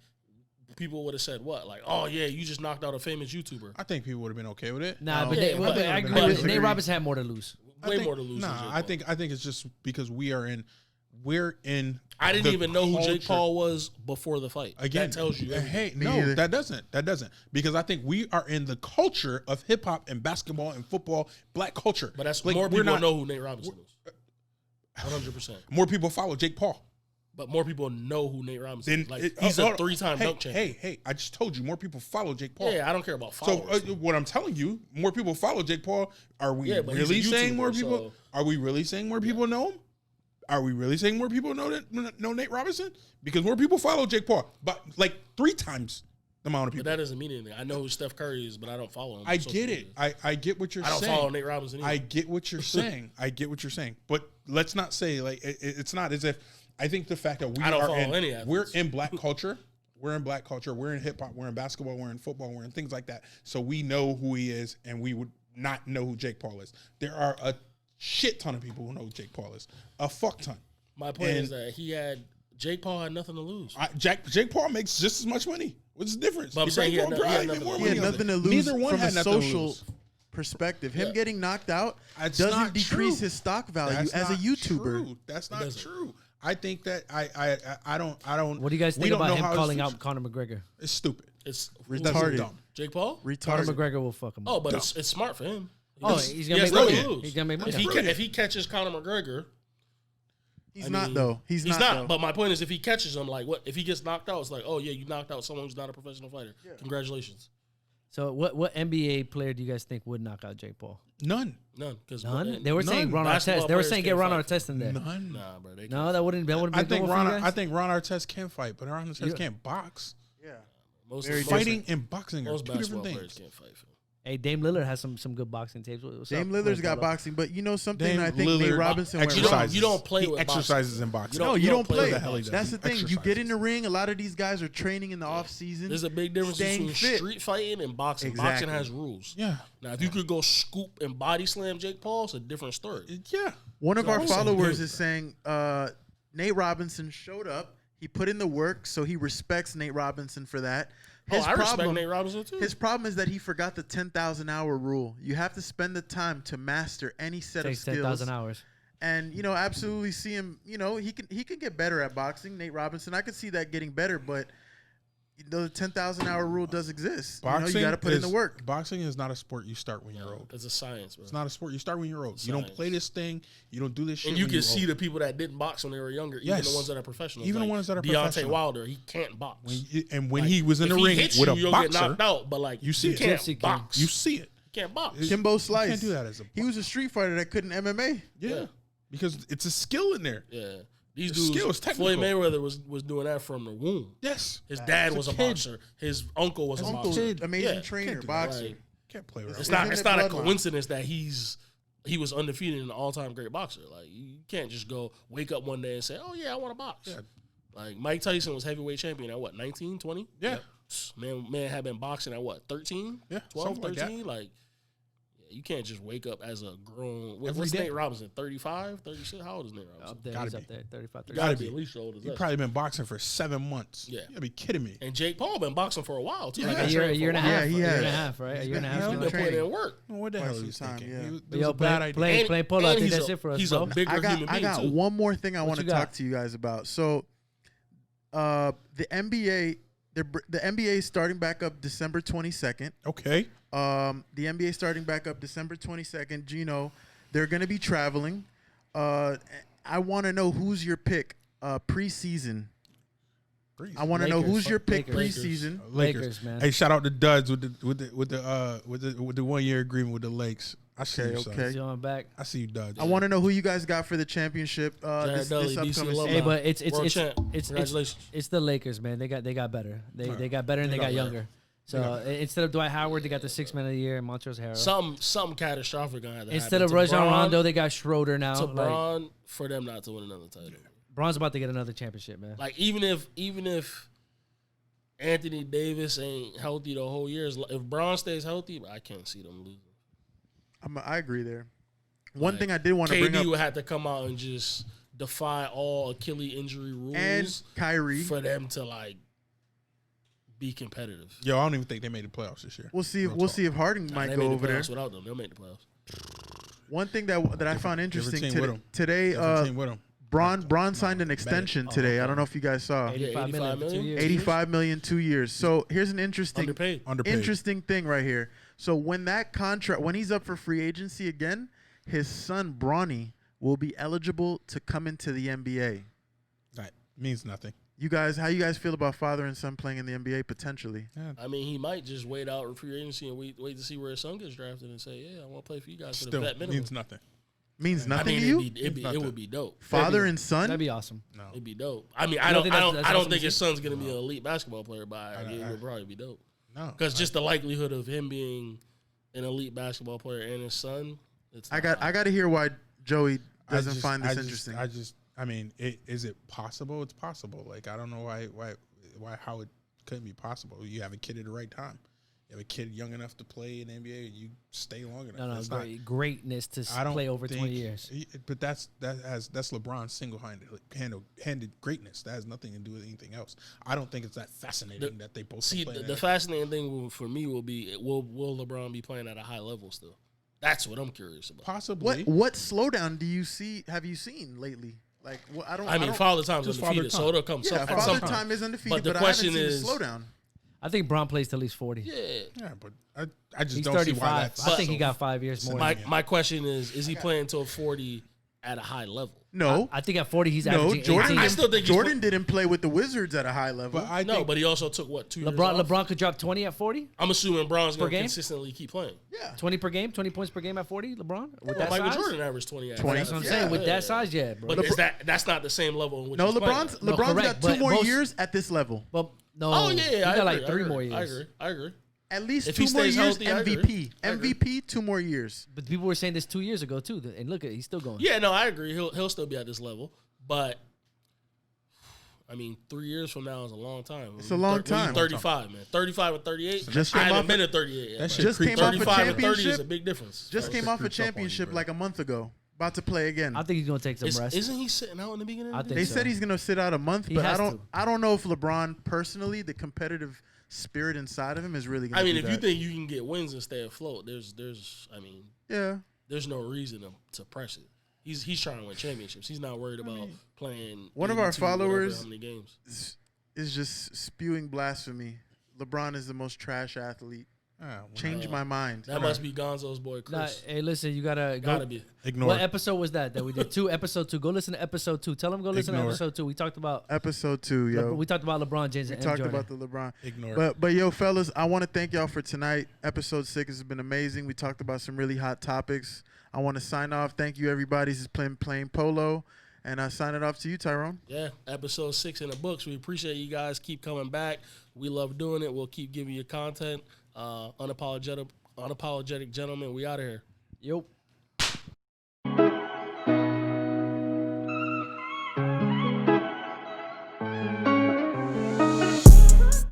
people would have said what? Like, oh, yeah, you just knocked out a famous YouTuber. I think people would have been okay with it. Nah, No. but, Yeah, but but- I agree but- with Nate Robinson had more to lose. Way more to lose than Jake Nah, Paul. I think it's just because we're in. I didn't the even know who Jake culture. Paul was before the fight. Again, that tells you everything. Hey, Me no, either. that doesn't because I think we are in the culture of hip hop and basketball and football, black culture. But that's Like, more we're people not- know who Nate Robinson is. 100%. More people follow Jake Paul. But more people know who Nate Robinson Then is. Like, he's a 3-time hey, dunk champion. Hey, I just told you more people follow Jake Paul. Yeah, I don't care about So followers. what I'm telling you, more people follow Jake Paul. Are we Yeah, but he's a really saying more YouTuber, people? so- Are we really saying more people know him? Are we really saying more people know Nate Robinson? Because more people follow Jake Paul, but like 3 times the amount of But people. that doesn't mean anything. I know who Steph Curry is, but I don't follow him. I on social get media. it. I get what you're I don't saying. follow Nate Robinson either. I get what you're saying. I get what you're saying. But let's not say like it's not as if I think the fact that we I don't are follow in any athletes. we're in black culture. We're in black culture. We're in hip hop. We're in basketball. We're in football. We're in things like that. So we know who he is, and we would not know who Jake Paul is. There are a shit ton of people who know who Jake Paul is. A fuck ton. My point is that Jake Paul had nothing to lose. Jake Paul makes just as much money. What's the difference? But I'm saying he had probably nothing made to more lose. He had money on nothing it. to lose Neither one from had a nothing to social lose. perspective. Him Yeah. getting knocked out That's doesn't not decrease true. his stock value That's as a not YouTuber. true. That's not doesn't. true. I think that I don't. What do you guys we think don't about know him how his calling future- out Conor McGregor? It's stupid. It's That's Retarded. dumb. Jake Paul. Conor Retarded. McGregor will fuck him up. Oh, but it's smart for him. Oh, He he's gonna has make nothing money. to lose. He's gonna make money. Brilliant. If he catches Conor McGregor, He's I not mean, though. He's not. Though. But my point is, if he catches him, like, what if he gets knocked out? It's like, oh yeah, you knocked out someone who's not a professional fighter. Congratulations. So what NBA player do you guys think would knock out Jake Paul? None. None, because None. They were saying Ron basketball Artest. They were players saying get can't Ron fight. Artest in there. None. Nah, bro. They No, can't. that wouldn't be. I think Ron. I think Ron Artest can fight, but Ron Artest You- can't box. Yeah. Most Very Fighting and boxing are Most two basketball different players things. can't fight. Phil. Hey, Dame Lillard has some good boxing tapes. What's Dame up? Lillard's got Paulo? boxing, but you know something. Dame I think Nate Lillard Robinson went exercises. You don't play He with exercises boxing. in boxing. No, you don't play. What the hell he does. That's He the thing. You exercises. get in the ring. A lot of these guys are training in the off season. There's a big difference Staying between fit. street fighting and boxing. Exactly. Boxing has rules. Yeah. Now, if you could go scoop and body slam Jake Paul, it's a different story. Yeah. One of So our I'm saying followers him. is saying Nate Robinson showed up. He put in the work, so he respects Nate Robinson for that. I respect Nate Robinson too. His problem is that he forgot the 10,000 hour rule. You have to spend the time to master any set Takes of skills. 10,000 hours. And absolutely see him. He can get better at boxing. Nate Robinson, I could see that getting better, but the 10,000 hour rule does exist. Boxing you got to put in the work. Boxing is not a sport you start when you're old. It's a science, bro. It's not a sport you start when you're old. You don't Science. play this thing. You don't do this shit. And you when can you're see old. the people that didn't box when they were younger, even Yes. the ones that are professionals. Even the like ones that are Deontay professional. Wilder, he can't box. when Like, he was in if the he ring hits with you, a you'll get boxer, knocked out. But like you see you it. can't Gypsy King. box. you see it. You can't box. Kimbo Slice. You can't do that as a He was a street fighter that couldn't MMA. Yeah. Because it's a skill in there. Yeah, these The dudes. skill is technical. Floyd Mayweather was doing that from the womb. Yes. His dad As a was a kid. boxer. His uncle was a Uncle's boxer. amazing Yeah, trainer, can't do that. boxer. Like, Can't play with it's it. not. in It's their not a bloodline. coincidence that he was undefeated and an all-time great boxer. Like you can't just go wake up one day and say, "Oh yeah, I want to box." Yeah. Like Mike Tyson was heavyweight champion at what 19, 20? Yeah. Man had been boxing at what 13, Yeah, 12, something like that. 13. Like yeah, you can't just wake up as a grown. Every What's day. Nate Robinson? 35, 36? How old is Nate Robinson? Up there, Gotta he's be. up there, 35, You 30. gotta Gotta be be. at least as old as You've us. probably been boxing for 7 months. Yeah. You gotta be kidding me. And Jake Paul been boxing for a while too. Yeah. Like A year and a half. Yeah, he a year and a has. half, right? A year and a He's half. He been been training. putting in work. What the Quite hell some are you time, thinking? yeah. It was But yo, a bad idea. play polo. I and think he's that's a- it for us, He's bro. a bigger human I being got too. one more thing I want to you got? talk to you guys about. So, the NBA, the NBA is starting back up December 22nd. Okay. The NBA starting back up December 22nd. Gino, they're going to be traveling. I want to know who's your pick preseason. I want to know Lakers. who's your pick Lakers. preseason. Lakers, man. Hey, shout out to Duds with the 1 year agreement with the Lakes. I see you, son. Okay. He's on back. I see you, Duds. I want to know who you guys got for the championship this Dudley, DC upcoming alumni. season. Hey, but it's World champ. it's Congratulations. it's the Lakers, man. They got better. They got better and they got younger. So instead of Dwight Howard, they got the 6th man of the year, Montrezl Harrell. Something catastrophic gonna have to Instead of happen. Rajon To Rondo, they got Schroeder now. To Like, Bron for them not to win another title. Bron's about to get another championship, man. Like even if Anthony Davis ain't healthy the whole year, if Bron stays healthy, I can't see them losing. I agree there. One Like, thing I did want to bring KD up. would have to come out and just defy all Achilles injury rules And Kyrie. for them to like be competitive. Yo, I don't even think they made the playoffs this year. We'll see. Real We'll talk. see if Harden Nah, might they go made the over there. playoffs without them. They'll make the playoffs. One thing that I found interesting team with 'em. today, Different team with 'em. Braun signed an extension today. I don't know if you guys saw. 85 million for 2 years. 85 million 2 years. So here's an interesting Underpaid. interesting thing right here. So when he's up for free agency again, his son Bronny will be eligible to come into the NBA. That means nothing. How you guys feel about father and son playing in the NBA potentially? Yeah. I mean, he might just wait out free agency and wait to see where his son gets drafted and say, "Yeah, I want to play for you guys for the Still vet minimum." means nothing. Means I nothing mean, to you? it would be dope. Father and son? That'd be awesome. No. It'd be dope. I mean, You I don't don't think that's awesome think to his see? son's gonna be an elite basketball player, but it I- would probably be dope. No. Because just the likelihood of him being an elite basketball player and his son, it's I not high. got to hear why Joey doesn't just- find this just- interesting. I mean, is it possible? It's possible. Like, I don't know how it couldn't be possible. You have a kid at the right time. You have a kid young enough to play in the NBA, and you stay long enough. No, That's not- greatness to I don't play over think- 20 years. But that's LeBron's single-handed greatness. That has nothing to do with anything else. I don't think it's that fascinating that they both See, play the fascinating thing for me will be will LeBron be playing at a high level still? That's what I'm curious about. possibly. What slowdown have you seen lately? Like, I don't. Father Time's just undefeated, Father so it'll come. Yeah, at Father some point. Time is undefeated, But the but question I haven't is- seen a slowdown. I think Braun plays till he's 40. Yeah. Yeah, but I just He's don't see 35. why that's. I think so- he got 5 years more. My question is he playing until 40 at a high level? No, I think at 40 he's no. averaging Jordan, 18. I still think he's Jordan didn't play with the Wizards at a high level. But I No, think but he also took 2 years LeBron off? LeBron could drop 20 at 40? I'm assuming Bron's Per going to game? consistently keep playing. yeah, 20 per game? 20 points per game at 40, LeBron? With Well, that Michael size? Jordan averaged 20. 20. That's what I'm Yeah. saying. With that size, yeah, bro. But that's not the same level in which no. he's playing. LeBron's No, got correct, 2 but more most- years at this level. But no, Oh yeah, he I got agree, like 3 more I years. agree. At least If 2 he more stays years. healthy, I agree. MVP. I agree. MVP. 2 more years. But people were saying this 2 years ago too, and look at he's still going. Yeah, no, I agree. He'll still be at this level, but I mean, 3 years from now is a long time. It's a long time. 35, man. 35 or 38. Just I came haven't off been at 38 yet. That but shit Just came creeps off up. a 35 and 30 is championship. a big difference. Just That came shit off a creeps up on you, championship bro. like a month ago. About to play again. I think he's gonna take some rest. Isn't he sitting out in the beginning? I of the think They so. said he's gonna sit out a month, He but has to. I don't know if LeBron personally, the competitive spirit inside of him is really gonna I mean, do if that. you think you can get wins and stay afloat, there's yeah. there's no reason to press it. He's trying to win championships. He's not worried about playing. One of our 82, whatever, followers- how many games? is just spewing blasphemy. LeBron is the most trash athlete. Change my mind. That must be Gonzo's boy Nah, Chris. hey, listen, you gotta Gotta go. be. Ignore. What episode was that we did? Episode 2. Go listen to episode 2. Tell them go listen Ignore. to episode 2. We talked about Episode 2, yo. we talked about LeBron James We and talked Jordan. about the LeBron. Ignore. But yo, fellas, I want to thank y'all for tonight. Episode 6 has been amazing. We talked about some really hot topics. I want to sign off. Thank you, everybody. This is playing polo, and I sign it off to you, Tyrone. Yeah, episode 6 in the books. We appreciate you guys. Keep coming back. We love doing it. We'll keep giving you content. Unapologetic Gentlemen. We out of here. Yep.